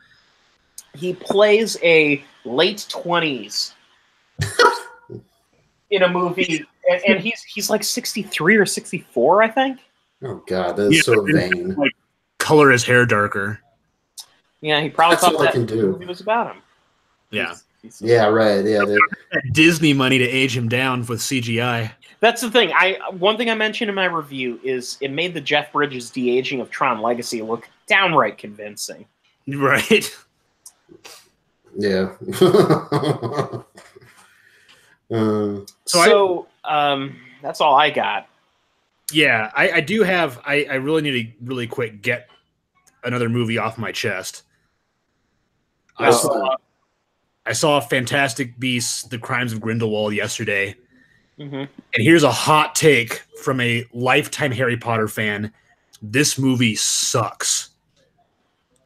He plays a late 20s in a movie, and he's like 63 or 64, I think.
Oh God, that is so vain.
Like, color his hair darker.
Yeah, he probably
That's
thought
all I
that
can do.
movie was about him.
Yeah.
Yeah, right. Yeah,
Disney money to age him down with CGI.
That's the thing. One thing I mentioned in my review is it made the Jeff Bridges de-aging of Tron Legacy look downright convincing.
Right.
Yeah.
So that's all I got.
Yeah, I do have. I really need to really quick get another movie off my chest. I saw Fantastic Beasts: The Crimes of Grindelwald yesterday, and here's a hot take from a lifetime Harry Potter fan: this movie sucks.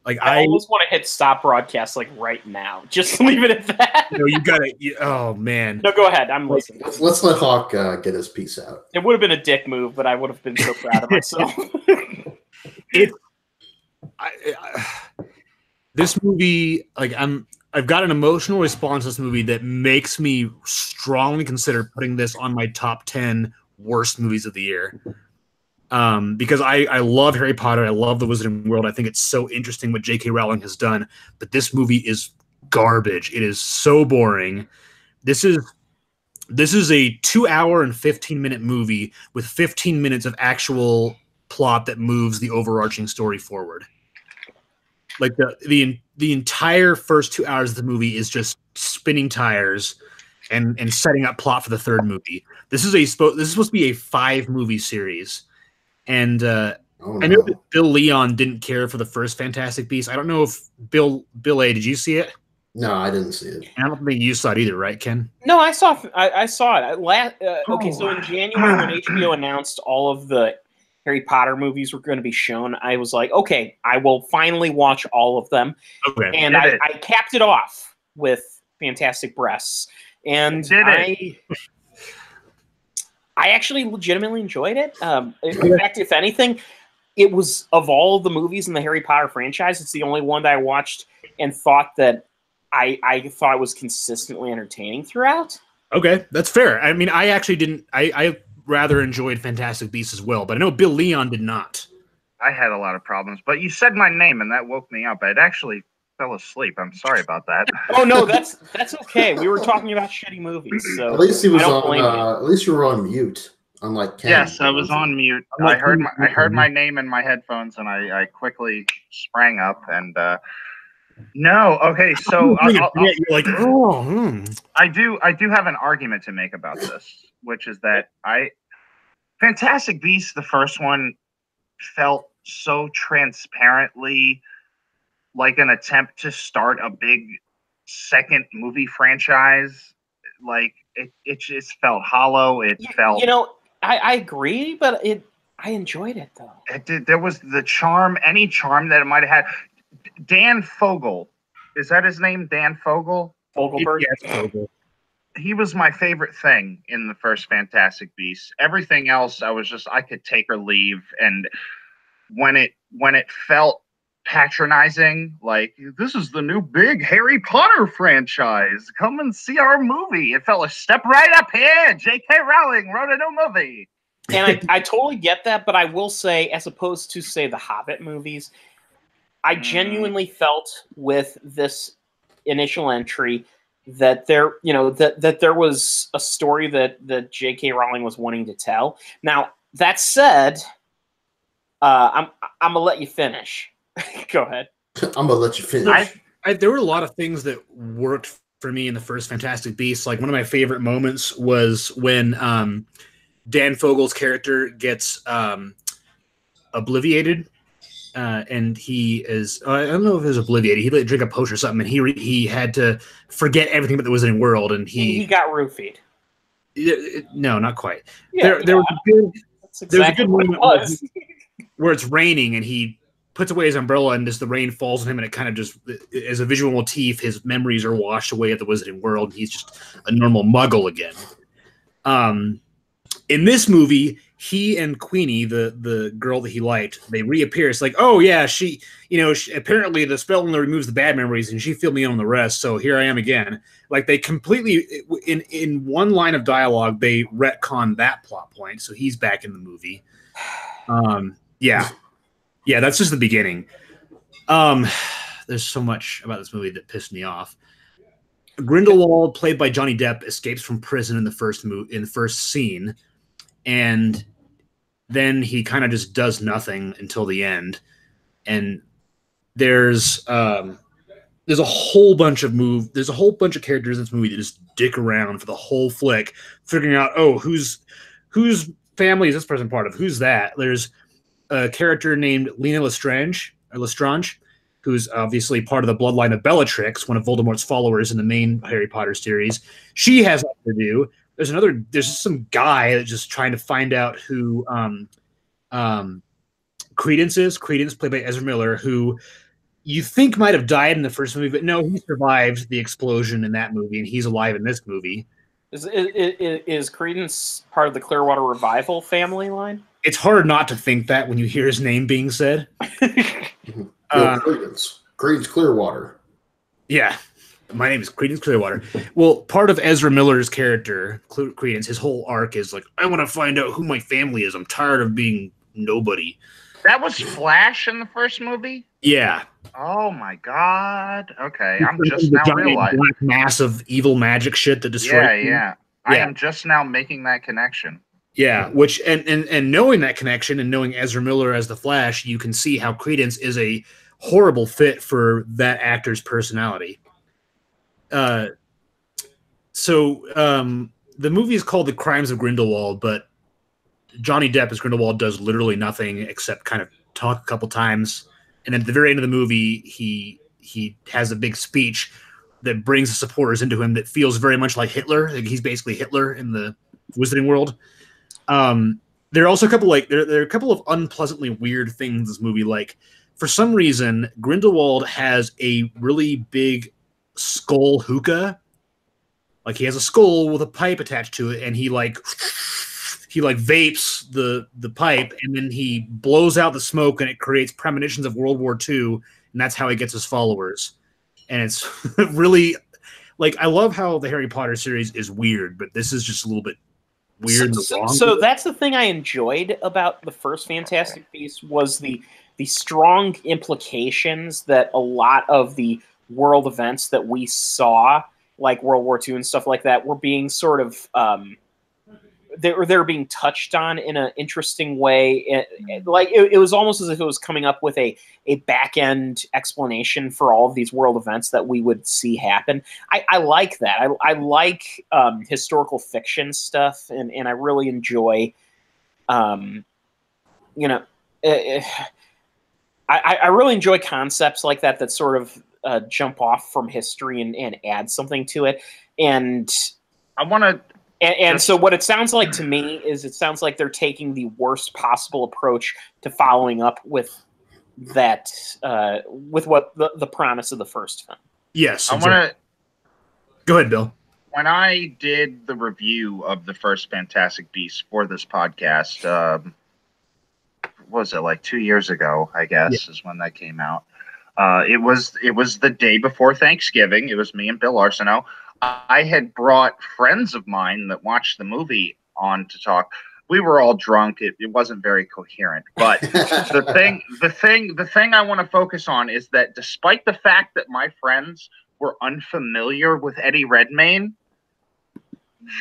Like,
I almost want to hit stop broadcast like right now. Just leave it at that.
No, you gotta. Oh man.
No, go ahead. I'm listening.
Let's let Hawk get his piece out.
It would have been a dick move, but I would have been so proud of myself.
This movie, like, I've got an emotional response to this movie that makes me strongly consider putting this on my top 10 worst movies of the year. Because I love Harry Potter. I love the Wizarding World. I think it's so interesting what J.K. Rowling has done. But this movie is garbage. It is so boring. This is a 2-hour and 15-minute movie with 15 minutes of actual plot that moves the overarching story forward. Like the entire first 2 hours of the movie is just spinning tires and setting up plot for the third movie. This is supposed to be a 5-movie series. And I know that Bill Leon didn't care for the first Fantastic Beasts. I don't know if Bill A, did you see it?
No, I didn't see it.
I don't think you saw it either, right, Ken?
No, I saw it. Okay, so in January when HBO announced all of the Harry Potter movies were going to be shown, I was like, okay, I will finally watch all of them.
Okay.
And I capped it off with Fantastic Breasts. And I actually legitimately enjoyed it. In fact, if anything, it was, of all the movies in the Harry Potter franchise, it's the only one that I watched and thought that I thought it was consistently entertaining throughout.
Okay, that's fair. I mean, I actually didn't. I rather enjoyed Fantastic Beasts as well, but I know Bill Leon did not.
I had a lot of problems, but you said my name and that woke me up. I'd actually fell asleep. I'm sorry about that.
Oh no, that's okay. We were talking about shitty movies, so
at least he was on. At least you were on mute, unlike Ken.
Yes, I was on mute. I heard my name in my headphones, and I quickly sprang up and. No, okay. So I do have an argument to make about this, which is that Fantastic Beasts, the first one, felt so transparently like an attempt to start a big second movie franchise. Like it just felt hollow. It felt.
You know, I agree, but I enjoyed it though.
It did. There was the charm, any charm that it might have had. Dan Fogel, is that his name? Dan Fogel?
Fogelberg?
Yes, Fogel.
He was my favorite thing in the first Fantastic Beasts. Everything else, I could take or leave. And when it felt patronizing, like, this is the new big Harry Potter franchise, come and see our movie. It felt like, step right up here. J.K. Rowling wrote a new movie.
And I totally get that, but I will say, as opposed to, say, the Hobbit movies, I genuinely felt with this initial entry that there was a story that J.K. Rowling was wanting to tell. Now, that said, I'm gonna let you finish. Go ahead.
I'm gonna let you finish.
There were a lot of things that worked for me in the first Fantastic Beasts. Like, one of my favorite moments was when Dan Fogel's character gets obliviated. And he is, I don't know if it was obliviated. He let drink a potion or something, and he had to forget everything but the Wizarding World, and he
got roofied.
No, not quite.
Yeah,
there was a good
moment
where it's raining, and he puts away his umbrella, and as the rain falls on him, and it kind of just, as a visual motif, his memories are washed away at the Wizarding World, and he's just a normal muggle again. In this movie, he and Queenie, the girl that he liked, they reappear. It's like, oh yeah, she apparently the spell only removes the bad memories, and she filled me in on the rest. So here I am again. Like, they completely, in one line of dialogue, they retcon that plot point. So he's back in the movie. Yeah, that's just the beginning. There's so much about this movie that pissed me off. Grindelwald, played by Johnny Depp, escapes from prison in the first scene, and then he kind of just does nothing until the end. And there's a whole bunch of characters in this movie that just dick around for the whole flick, figuring out, oh, whose family is this person part of? Who's that? There's a character named Lena Lestrange, who's obviously part of the bloodline of Bellatrix, one of Voldemort's followers in the main Harry Potter series. She has nothing to do. There's some guy that's just trying to find out who Credence is. Credence, played by Ezra Miller, who you think might have died in the first movie, but no, he survived the explosion in that movie, and he's alive in this movie.
Is Credence part of the Clearwater Revival family line?
It's hard not to think that when you hear his name being said.
Credence Clearwater.
Yeah. My name is Credence Clearwater. Well, part of Ezra Miller's character, Credence, his whole arc is like, I want to find out who my family is. I'm tired of being nobody.
That was Flash in the first movie?
Yeah.
Oh my god. Okay, I'm just now realizing.
Black mass of evil magic shit that destroyed.
Yeah. I am just now making that connection.
Yeah, which and knowing that connection and knowing Ezra Miller as the Flash, you can see how Credence is a horrible fit for that actor's personality. So the movie is called The Crimes of Grindelwald, but Johnny Depp as Grindelwald does literally nothing except kind of talk a couple times, and at the very end of the movie, he has a big speech that brings the supporters into him that feels very much like Hitler. Like, he's basically Hitler in the Wizarding World. There are also there are a couple of unpleasantly weird things in this movie. Like, for some reason, Grindelwald has a really big skull hookah. Like, he has a skull with a pipe attached to it, and he vapes the pipe, and then he blows out the smoke, and it creates premonitions of World War II, and that's how he gets his followers. And it's really, like, I love how the Harry Potter series is weird, but this is just a little bit weird.
So that's the thing I enjoyed about the first Fantastic Beasts was the strong implications that a lot of the world events that we saw, like World War II and stuff like that, were being sort of they're being touched on in an interesting way. It was almost as if it was coming up with a back end explanation for all of these world events that we would see happen. I like that. I like historical fiction stuff, and I really enjoy, I really enjoy concepts like that sort of jump off from history and add something to it. And
I want to.
And so what it sounds like to me is it sounds like they're taking the worst possible approach to following up with that, with what the promise of the first film.
Yes.
I want to.
Go ahead, Bill.
When I did the review of the first Fantastic Beasts for this podcast, what was it, like 2 years ago, I guess, is when that came out. It was the day before Thanksgiving. It was me and Bill Arsenault. I had brought friends of mine that watched the movie on to talk. We were all drunk. It wasn't very coherent. But the thing I want to focus on is that despite the fact that my friends were unfamiliar with Eddie Redmayne,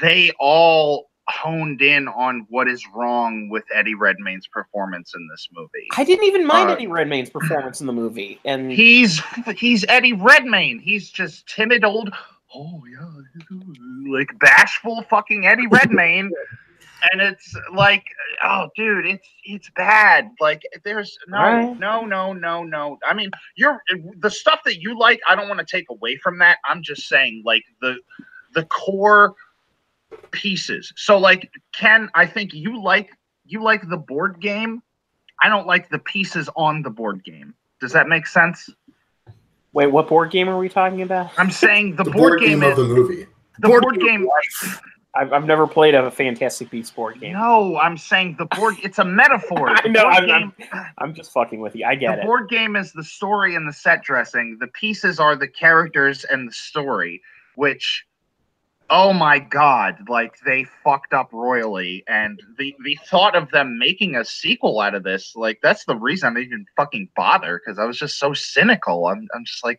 they all honed in on what is wrong with Eddie Redmayne's performance in this movie.
I didn't even mind Eddie Redmayne's performance in the movie, and
he's Eddie Redmayne. He's just timid old. Oh yeah, like bashful fucking Eddie Redmayne, and it's like, oh dude, it's bad. Like, there's no. I mean, the stuff that you like. I don't want to take away from that. I'm just saying, like, the core pieces. So, like, Ken, I think you like the board game. I don't like the pieces on the board game. Does that make sense?
Wait, what board game are we talking about?
I'm saying the
The
board game
of the movie.
The board game.
I've never played a Fantastic Beasts board game.
No, I'm saying the board. It's a metaphor.
I know. I'm just fucking with you. I get it.
The board game is the story and the set dressing. The pieces are the characters and the story, which, oh my god, like they fucked up royally. And the thought of them making a sequel out of this, like that's the reason I didn't even fucking bother, because I was just so cynical. I'm just like,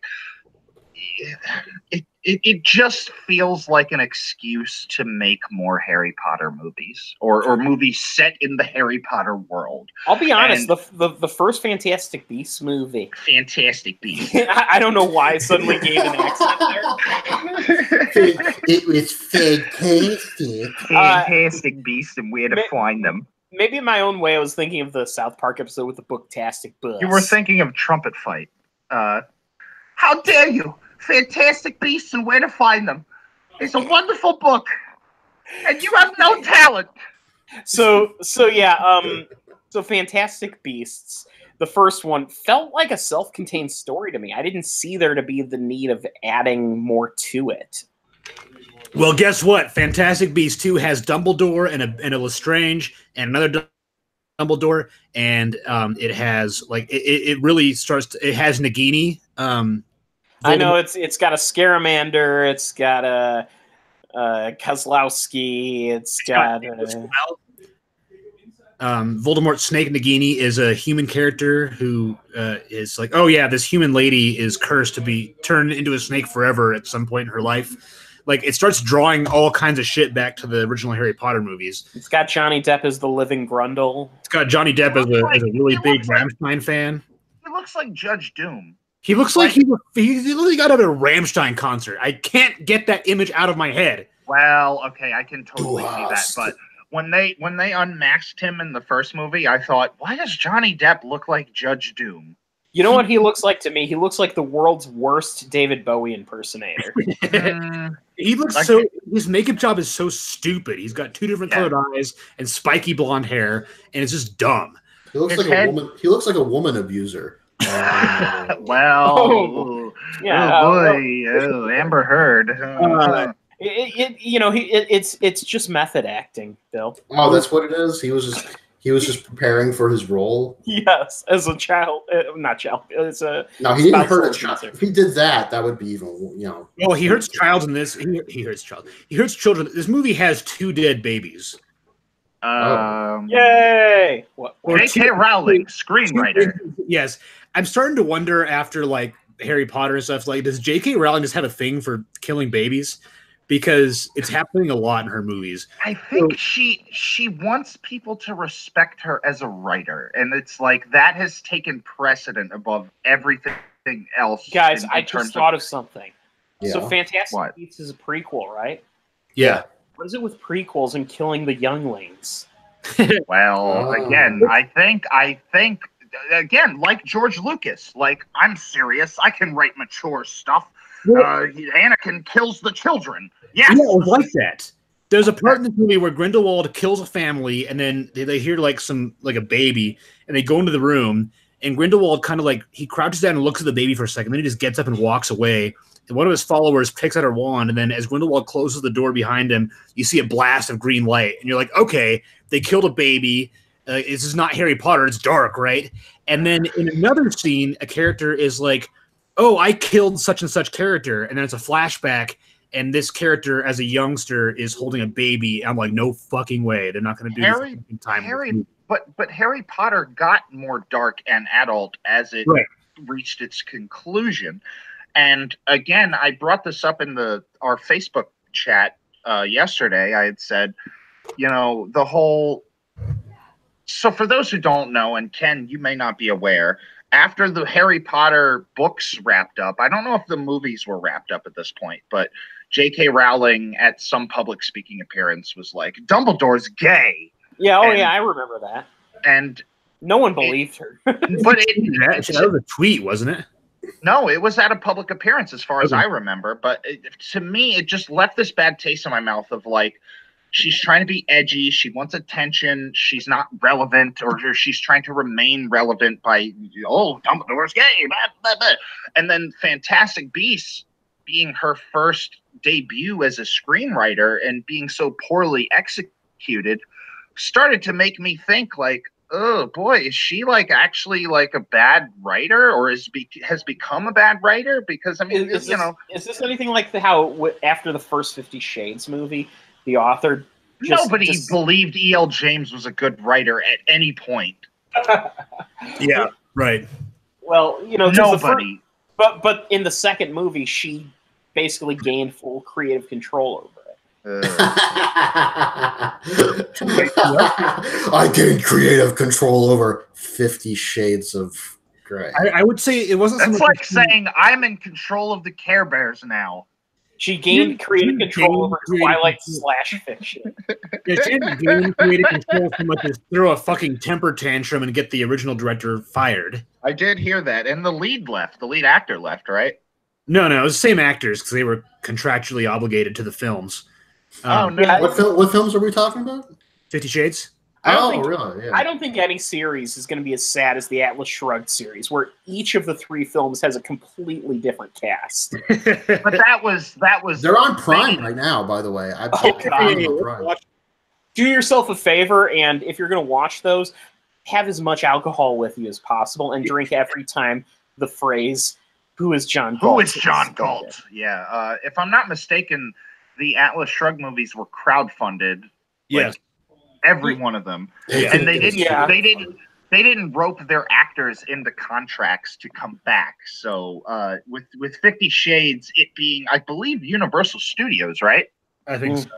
it just feels like an excuse to make more Harry Potter movies or movies set in the Harry Potter world.
I'll be honest, the first Fantastic Beasts movie.
Fantastic Beasts.
I don't know why I suddenly gave an accent there.
It was fantastic.
Fantastic Beasts and where to find them.
Maybe in my own way, I was thinking of the South Park episode with the Booktastic Bus.
You were thinking of Trumpet Fight. How dare you? Fantastic Beasts and Where to Find Them. It's a wonderful book, and you have no talent.
So Fantastic Beasts, the first one, felt like a self-contained story to me. I didn't see there to be the need of adding more to it.
Well, guess what? Fantastic Beasts 2 has Dumbledore and a Lestrange and another Dumbledore, and it has like it really starts. It has Nagini.
I know it's got a Scaramancer, it's got a Kozlowski, it's got
Voldemort's Snake Nagini is a human character who is like, oh yeah, this human lady is cursed to be turned into a snake forever at some point in her life. Like, it starts drawing all kinds of shit back to the original Harry Potter movies.
It's got Johnny Depp as the living Grundle.
It's got Johnny Depp as a really big Rammstein fan.
He looks like Judge Doom.
He looks like he literally got out of a Rammstein concert. I can't get that image out of my head.
Well, okay, I can totally see that. But when they unmasked him in the first movie, I thought, why does Johnny Depp look like Judge Doom?
You know what he looks like to me? He looks like the world's worst David Bowie impersonator.
He looks his makeup job is so stupid. He's got two different colored eyes and spiky blonde hair, and it's just dumb.
He looks like a woman. He looks like a woman abuser.
Well, Amber Heard.
It's just method acting, Bill.
Oh, that's what it is. He was just preparing for his role.
Yes, as a child, not child. It's a
no. He didn't hurt a child. If he did that, that would be even
Well, he hurts child in this. He hurts child. He hurts children. This movie has 2 dead babies.
Yay!
J.K. Rowling, screenwriter.
Yes, I'm starting to wonder after like Harry Potter and stuff. Like, does J.K. Rowling just have a thing for killing babies? Because it's happening a lot in her movies.
I think she wants people to respect her as a writer, and it's like that has taken precedent above everything else.
Guys, I just thought of something.
Yeah.
So Fantastic Beasts is a prequel, right?
Yeah.
What is it with prequels and killing the younglings?
Well, again, I think again, like George Lucas, like I'm serious. I can write mature stuff. Anakin kills the children. Yes.
Yeah, it was like that. There's a part in this movie where Grindelwald kills a family, and then they hear like a baby, and they go into the room, and Grindelwald kind of like he crouches down and looks at the baby for a second, then he just gets up and walks away. And one of his followers picks out her wand, and then as Grindelwald closes the door behind him, you see a blast of green light, and you're like, okay, they killed a baby. This is not Harry Potter. It's dark, right? And then in another scene, a character is like, oh, I killed such and such character. And then it's a flashback, and this character as a youngster is holding a baby. I'm like, no fucking way. They're not going to do this in time.
But Harry Potter got more dark and adult as it reached its conclusion. And again, I brought this up in our Facebook chat yesterday. I had said, the whole... So for those who don't know, and Ken, you may not be aware, after the Harry Potter books wrapped up, I don't know if the movies were wrapped up at this point, but J.K. Rowling at some public speaking appearance was like, Dumbledore's gay.
Yeah, I remember that.
And
no one believed her.
But
that was a tweet, wasn't it?
No, it was at a public appearance as far as I remember. But to me, it just left this bad taste in my mouth of like, she's trying to be edgy. She wants attention. She's not relevant, or she's trying to remain relevant by, oh, Dumbledore's gay, blah, blah, blah. And then Fantastic Beasts being her first debut as a screenwriter and being so poorly executed started to make me think, like, oh boy, is she like actually like a bad writer, or has become a bad writer? Because I mean, is
this anything like how after the first 50 Shades movie, the author
nobody believed E.L. James was a good writer at any point.
Yeah, right.
Well,
nobody.
But in the second movie, she basically gained full creative control over it.
I gained creative control over 50 Shades of Grey.
I would say it wasn't.
That's like saying I'm in control of the Care Bears now.
She gained creative control over Twilight / fiction.
Yeah, she didn't gain creative control so much as throw a fucking temper tantrum and get the original director fired.
I did hear that, and the lead actor left, right?
No, it was the same actors because they were contractually obligated to the films.
Oh no!
Yeah,
what films are we talking about?
50 Shades.
Really? Yeah.
I don't think any series is going to be as sad as the Atlas Shrugged series, where each of the 3 films has a completely different cast.
But that was.
They're on Prime right now, by the way.
Do yourself a favor, and if you're going to watch those, have as much alcohol with you as possible, and drink every time the phrase "Who is John Galt?"
Who is John Galt? Yeah. If I'm not mistaken, the Atlas Shrugged movies were crowdfunded.
Yes.
Every one of them.
Yeah.
And they didn't rope their actors into contracts to come back. So with 50 Shades, it being, I believe, Universal Studios, right?
I think so.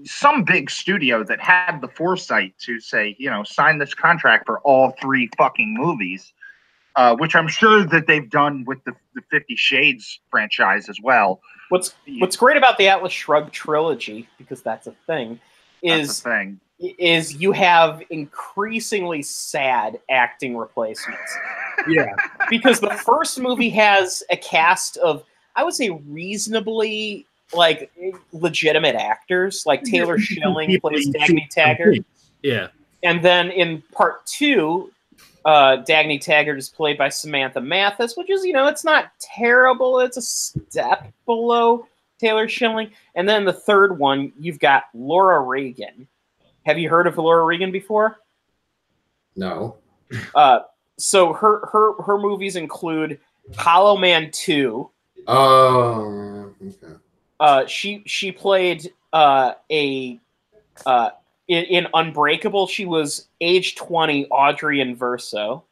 Some big studio that had the foresight to say, sign this contract for all 3 fucking movies, which I'm sure that they've done with the 50 Shades franchise as well.
What's great about the Atlas Shrugged trilogy, because that's a thing, is you have increasingly sad acting replacements.
Yeah.
Because the first movie has a cast of, I would say, reasonably like legitimate actors, like Taylor Schilling plays Dagny Taggart.
Yeah.
And then in part 2, Dagny Taggart is played by Samantha Mathis, which is, it's not terrible. It's a step below Taylor Schilling. And then the third one, you've got Laura Reagan. Have you heard of Laura Reagan before?
No.
So her movies include Hollow Man 2.
Oh, okay.
She played in Unbreakable, she was age 20 Audrey in Verso.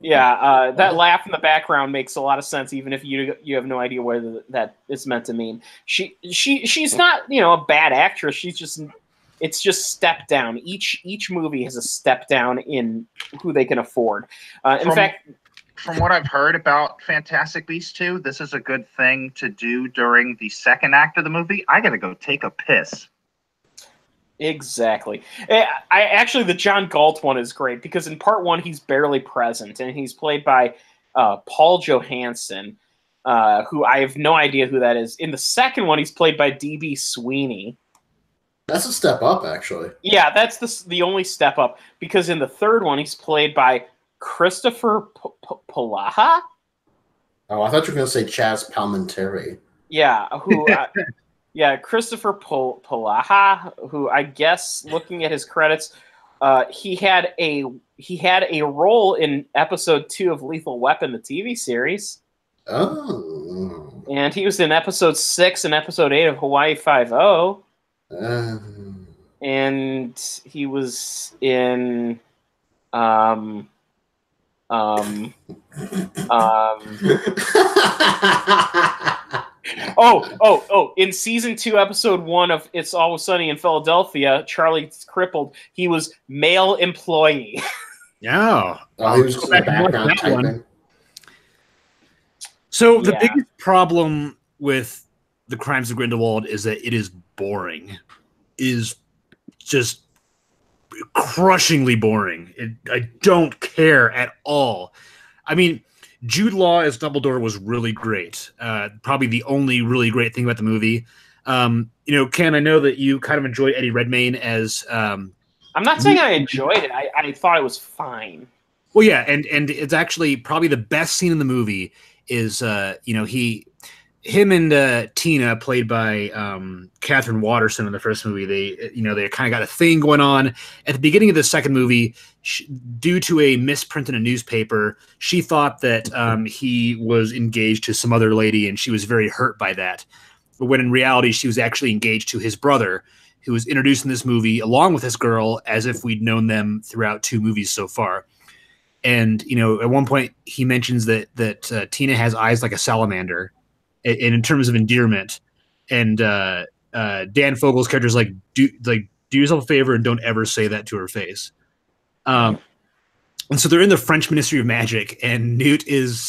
Yeah, that laugh in the background makes a lot of sense, even if you have no idea what that is meant to mean. She's not a bad actress. It's just step down. Each movie has a step down in who they can afford. In fact,
from what I've heard about Fantastic Beasts 2, this is a good thing to do during the second act of the movie. I gotta go take a piss.
Exactly. Actually, the John Galt one is great because in part 1 he's barely present, and he's played by Paul Johansson, who I have no idea who that is. In the second one, he's played by D.B. Sweeney.
That's a step up, actually.
Yeah, that's the only step up, because in the third one he's played by Christopher Polaha.
Oh, I thought you were going to say Chaz Palminteri.
Yeah, who? Yeah, Christopher Polaha, who I guess, looking at his credits, he had a role in episode 2 of Lethal Weapon, the TV series.
Oh.
And he was in episode 6 and episode 8 of Hawaii Five-0. And he was in in season 2, episode 1 of It's Always Sunny in Philadelphia, Charlie's crippled. He was male employee.
Yeah.
He was just in the background typing.
So the biggest problem with The Crimes of Grindelwald is that it is boring. It is just crushingly boring. I don't care at all. I mean, Jude Law as Dumbledore was really great. Probably the only really great thing about the movie. Ken, I know that you kind of enjoyed Eddie Redmayne as.
I'm not saying I enjoyed it. I thought it was fine.
Well, yeah, and it's actually probably the best scene in the movie is him and Tina, played by Catherine Waterston in the first movie. They kind of got a thing going on at the beginning of the second movie. Due to a misprint in a newspaper, she thought that he was engaged to some other lady, and she was very hurt by that. But when in reality, she was actually engaged to his brother, who was introduced in this movie along with this girl, as if we'd known them throughout 2 movies so far. And at one point he mentions that Tina has eyes like a salamander, and in terms of endearment. And Dan Fogel's character is like, do yourself a favor and don't ever say that to her face. And so they're in the French Ministry of Magic, and Newt is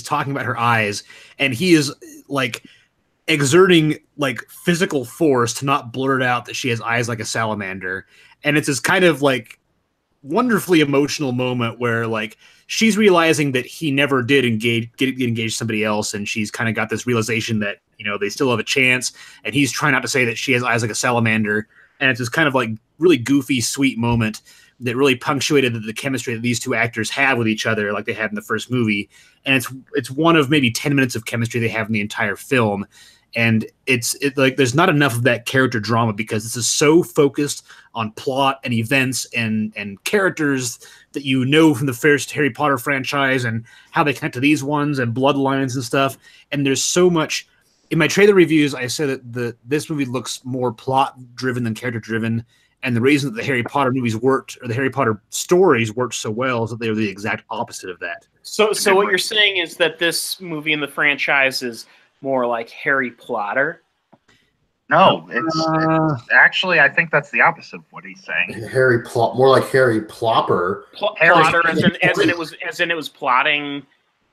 talking about her eyes, and he is like exerting like physical force to not blurt out that she has eyes like a salamander. And it's this kind of like wonderfully emotional moment where like she's realizing that he never did get engaged to somebody else, and she's kind of got this realization that they still have a chance, and he's trying not to say that she has eyes like a salamander. And it's this kind of like really goofy, sweet moment that really punctuated the chemistry that these 2 actors have with each other, like they had in the first movie. And it's one of maybe 10 minutes of chemistry they have in the entire film. And it's like there's not enough of that character drama, because this is so focused on plot and events and characters that from the first Harry Potter franchise and how they connect to these ones and bloodlines and stuff. And there's so much. In my trailer reviews, I said that this movie looks more plot driven than character driven. And the reason that the Harry Potter movies worked, or the Harry Potter stories worked so well, is that they were the exact opposite of that.
So what you're saying is that this movie in the franchise is more like Harry Plotter?
No, it's actually, I think that's the opposite of what he's saying.
More like Harry Plopper.
Plotter, as in it was plotting.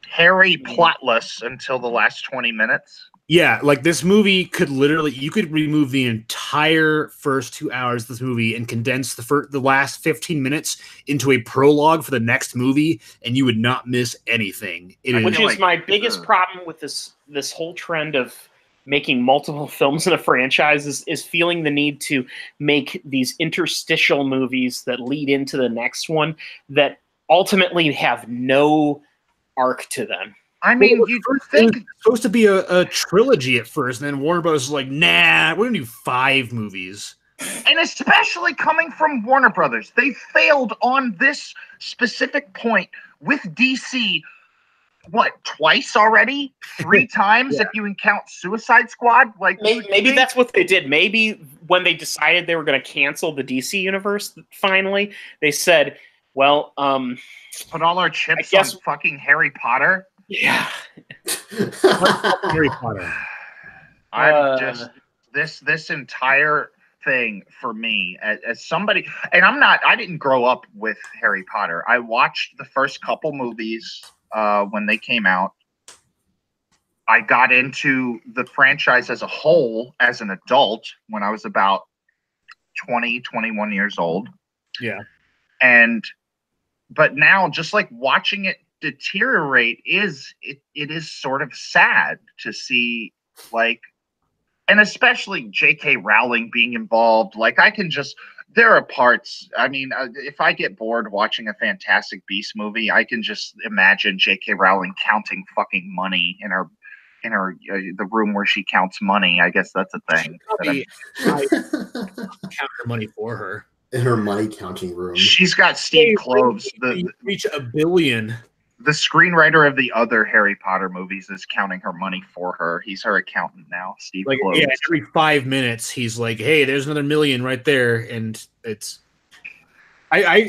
Harry plotless until the last 20 minutes.
Yeah, like this movie you could remove the entire first 2 hours of this movie and condense the last 15 minutes into a prologue for the next movie, and you would not miss anything.
Which is my biggest problem with this whole trend of making multiple films in a franchise is feeling the need to make these interstitial movies that lead into the next one that ultimately have no arc to them.
I mean, you'd think
it's supposed to be a trilogy at first, and then Warner Bros. Was like, nah, we're gonna do 5 movies.
And especially coming from Warner Brothers, they failed on this specific point with DC. What, twice already? 3 times if you count Suicide Squad? Like
maybe that's what they did. Maybe when they decided they were going to cancel the DC universe, finally they said, "Well,
put all our chips on fucking Harry Potter."
Yeah.
Harry Potter.
I'm just this entire thing for me as somebody, and I didn't grow up with Harry Potter. I watched the first couple movies when they came out. I got into the franchise as a whole as an adult when I was about 20, 21 years old.
Yeah.
But now just like watching it deteriorate it is sort of sad to see, like, and especially J.K. Rowling being involved. Like, there are parts, I mean, if I get bored watching a Fantastic Beasts movie, I can just imagine J.K. Rowling counting fucking money in her the room where she counts money. I guess that's a thing.
I count her money for her
in her money counting room.
She's got Steve Kloves.
Reach $1 billion.
The screenwriter of the other Harry Potter movies is counting her money for her. He's her accountant now, Steve Kloves.
Yeah, every 5 minutes he's like, "Hey, there's another $1 million right there," and it's.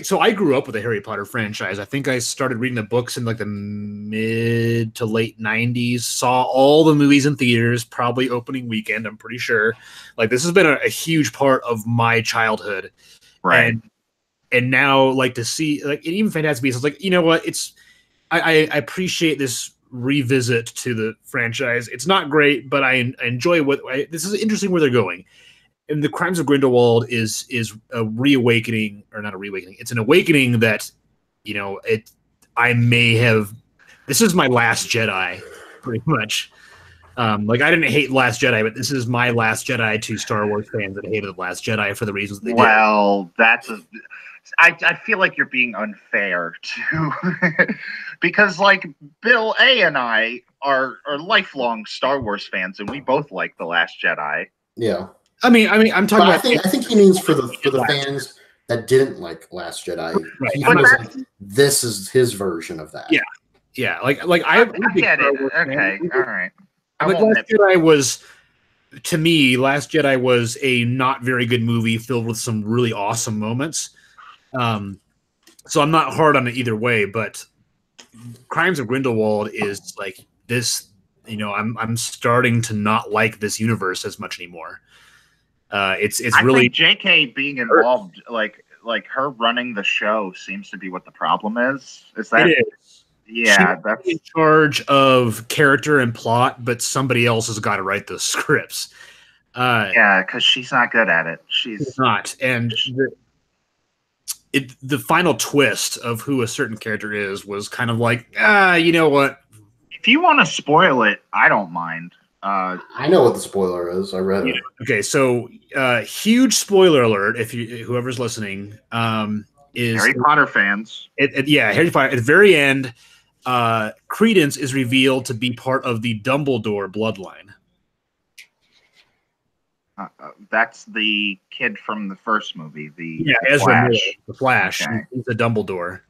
So I grew up with the Harry Potter franchise. I think I started reading the books in like the mid to late 90s. Saw all the movies in theaters, probably opening weekend. I'm pretty sure. Like, this has been a huge part of my childhood,
right?
And now, like, to see like even Fantastic Beasts, I was like, you know what? I appreciate this revisit to the franchise. It's not great, but I enjoy this is interesting where they're going. And the Crimes of Grindelwald is a reawakening, or not a reawakening. It's an awakening that, I may have. This is my last Jedi, pretty much. Like I didn't hate Last Jedi, but this is my Last Jedi to Star Wars fans that hated The Last Jedi for the reasons they did.
Well, I feel like you're being unfair too, because like Bill A and I are lifelong Star Wars fans, and we both like The Last Jedi.
Yeah.
I mean, I'm talking about.
I think he means for the fans that didn't like Last Jedi.
Right.
He feels like this is his version of that.
Yeah. Yeah, like I
get it. Okay, all right.
Like Last Jedi was, to me, Last Jedi was a not very good movie filled with some really awesome moments. So I'm not hard on it either way, but Crimes of Grindelwald is like this. You know, I'm starting to not like this universe as much anymore. It's really
think JK being involved, like her running the show, seems to be what the problem is. Is that?
It is.
Yeah,
she's
that's
in charge of character and plot, but somebody else has got to write those scripts.
Yeah, because she's not good at it. She's
not, and the final twist of who a certain character is was kind of like, you know what?
If you want to spoil it, I don't mind.
I know what the spoiler is. I read it.
Okay, so huge spoiler alert! If whoever's listening, is
Harry Potter fans.
Harry Potter. At the very end, Credence is revealed to be part of the Dumbledore bloodline.
That's the kid from the first movie.
Ezra Miller, the Flash.
Okay.
He's a Dumbledore.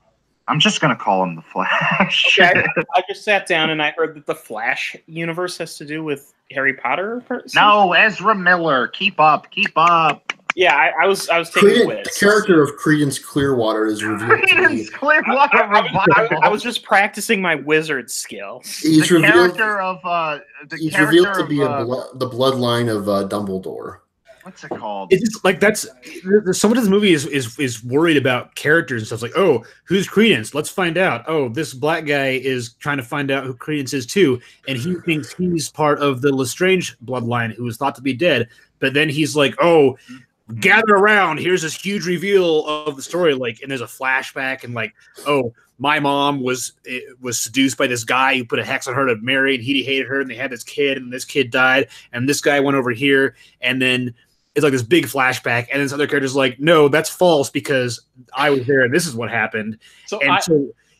I'm just gonna call him the Flash.
Okay, I just sat down and I heard that the Flash universe has to do with Harry Potter.
No, Ezra Miller. Keep up.
Yeah, I was taking a quiz.
The character of Credence Clearwater is revealed to be.
Clearwater Revival.
I was just practicing my wizard skills.
He's
the
revealed.
Character of
He's revealed to be the bloodline of Dumbledore.
What's it called?
It's just like that's someone in this movie is worried about characters and stuff. Like, oh, who's Credence? Let's find out. Oh, this black guy is trying to find out who Credence is too, and he thinks he's part of the Lestrange bloodline, who is thought to be dead. But then he's like, oh, gather around. Here's this huge reveal of the story. Like, and there's a flashback, and like, oh, my mom was seduced by this guy who put a hex on her to marry, and he hated her, and they had this kid, and this kid died, and this guy went over here, and then it's like this big flashback, and then this other character's like, no, that's false because I was there and this is what happened. So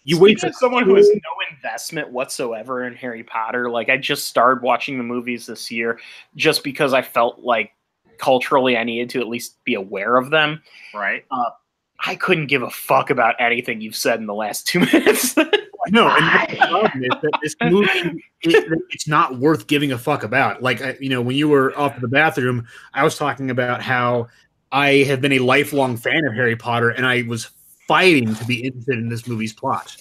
you wait for
someone who has no investment whatsoever in Harry Potter. Like, I just started watching the movies this year just because I felt like culturally I needed to at least be aware of them.
Right.
I couldn't give a fuck about anything you've said in the last 2 minutes.
No, and the problem is that this movie, it's not worth giving a fuck about. Like, when you were off to the bathroom, I was talking about how I have been a lifelong fan of Harry Potter, and I was fighting to be interested in this movie's plot.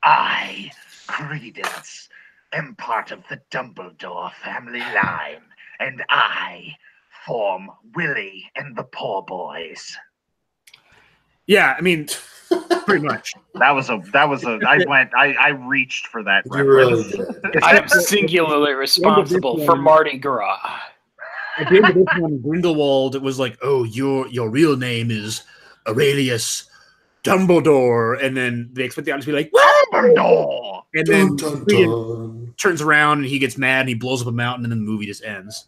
I, Credence, am part of the Dumbledore family line, and I form Willie and the Poor Boys.
Yeah, I mean, pretty much.
I reached for that
You really did.
I am singularly responsible for Mardi Gras.
At the end of this one, Grindelwald, it was like, oh, your real name is Aurelius Dumbledore, and then they expect the audience to be like,
Dumbledore!
And then
Dun, dun, dun.
turns around and he gets mad and he blows up a mountain, and then the movie just ends.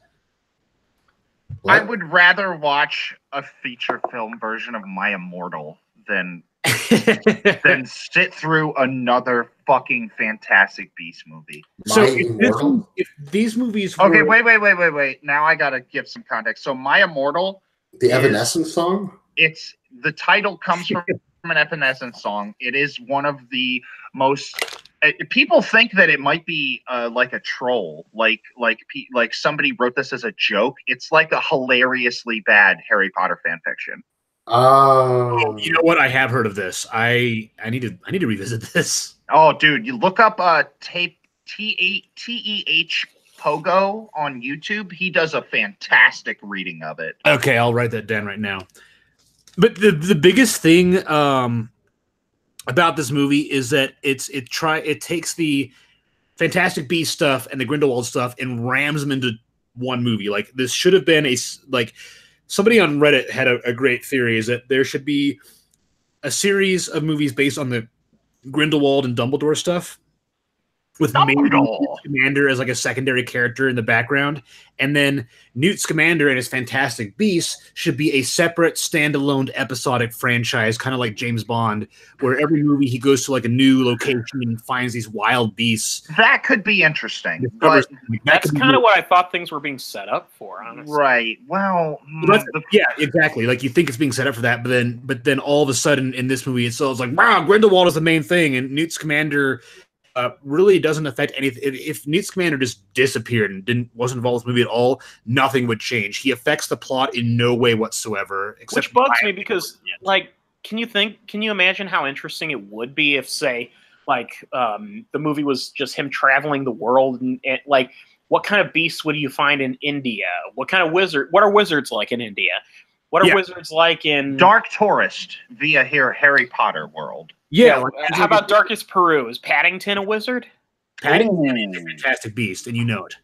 What?
I would rather watch a feature film version of My Immortal than sit through another fucking Fantastic Beast movie.
So
Immortal?
if these movies
Okay,
were...
wait. Now I gotta give some context. So My Immortal,
The Evanescence song?
it's the title comes from an Evanescence song. It is one of the most. People think that it might be like a troll, like somebody wrote this as a joke. It's like a hilariously bad Harry Potter fan fiction.
Oh,
You know what? I have heard of this. I need to revisit this.
Oh, dude, you look up tape TEH Pogo on YouTube. He does a fantastic reading of it.
Okay, I'll write that down right now. But the biggest thing about this movie is that it takes the Fantastic Beasts stuff and the Grindelwald stuff and rams them into one movie. Like, this should have been somebody on Reddit had a great theory, is that there should be a series of movies based on the Grindelwald and Dumbledore stuff, with maybe Newt
Dumbledore.
Scamander as like a secondary character in the background, and then Newt Scamander and his Fantastic Beasts should be a separate, standalone, episodic franchise, kind of like James Bond, where every movie he goes to like a new location and finds these wild beasts.
That could be interesting, but
That's kind of what I thought things were being set up for, honestly.
right. Well,
yeah, exactly. Like you think it's being set up for that, but then all of a sudden in this movie, it's like, wow, Grindelwald is the main thing, and Newt Scamander really doesn't affect anything. If Newt Scamander just disappeared and wasn't involved in this movie at all, nothing would change. He affects the plot in no way whatsoever.
Which bugs me because, like, can you imagine how interesting it would be if, say, like, the movie was just him traveling the world and like, what kind of beasts would you find in India? What kind of what are wizards like in India? What are wizards like in
Dark Tourist via Harry Potter world?
Yeah.
How about Darkest Peru? Is Paddington a wizard?
Paddington is a Fantastic Beast, and you know
it.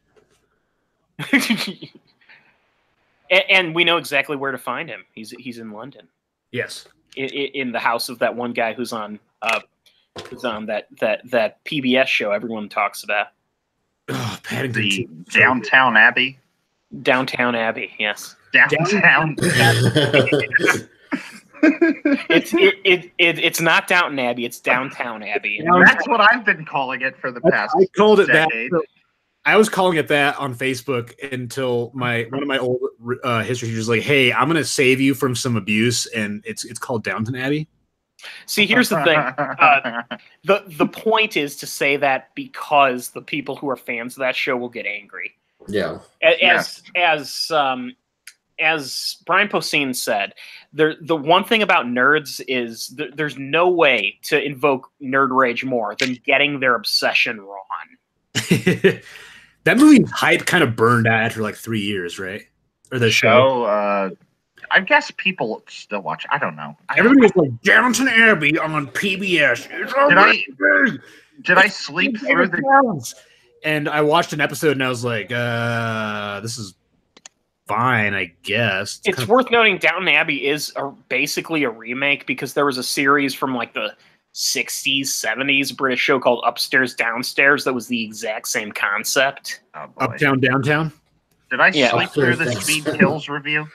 and we know exactly where to find him. He's in London.
Yes.
In the house of that one guy who's on that PBS show everyone talks about.
Oh, Paddington.
The Downtown Abbey.
Downtown Abbey, yes.
Downtown.
It's not Downton Abbey. It's Downtown Abbey.
That's what I've been calling it for the past.
I called it
decade.
that. I was calling it that on Facebook until one of my old history teachers was like, "Hey, I'm going to save you from some abuse," and it's called Downton Abbey.
See, here's the thing. The point is to say that because the people who are fans of that show will get angry.
Yeah.
As Brian Posehn said, the one thing about nerds is there's no way to invoke nerd rage more than getting their obsession wrong.
That movie hype kind of burned out after like 3 years, right? Or the show.
I guess people still watch. I don't know.
Everybody was like Downton Abbey on PBS.
Did I sleep through the?
And I watched an episode and I was like, this is fine, I guess.
It's worth noting Downton Abbey is basically a remake because there was a series from like the 60s, 70s British show called Upstairs, Downstairs that was the exact same concept.
Oh,
Uptown, Downtown?
Did I sleep through the Speed Kills review?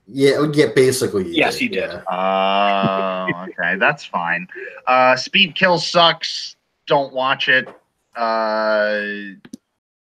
Yeah, basically.
Yes, you did.
Okay, that's fine. Speed Kills sucks. Don't watch it.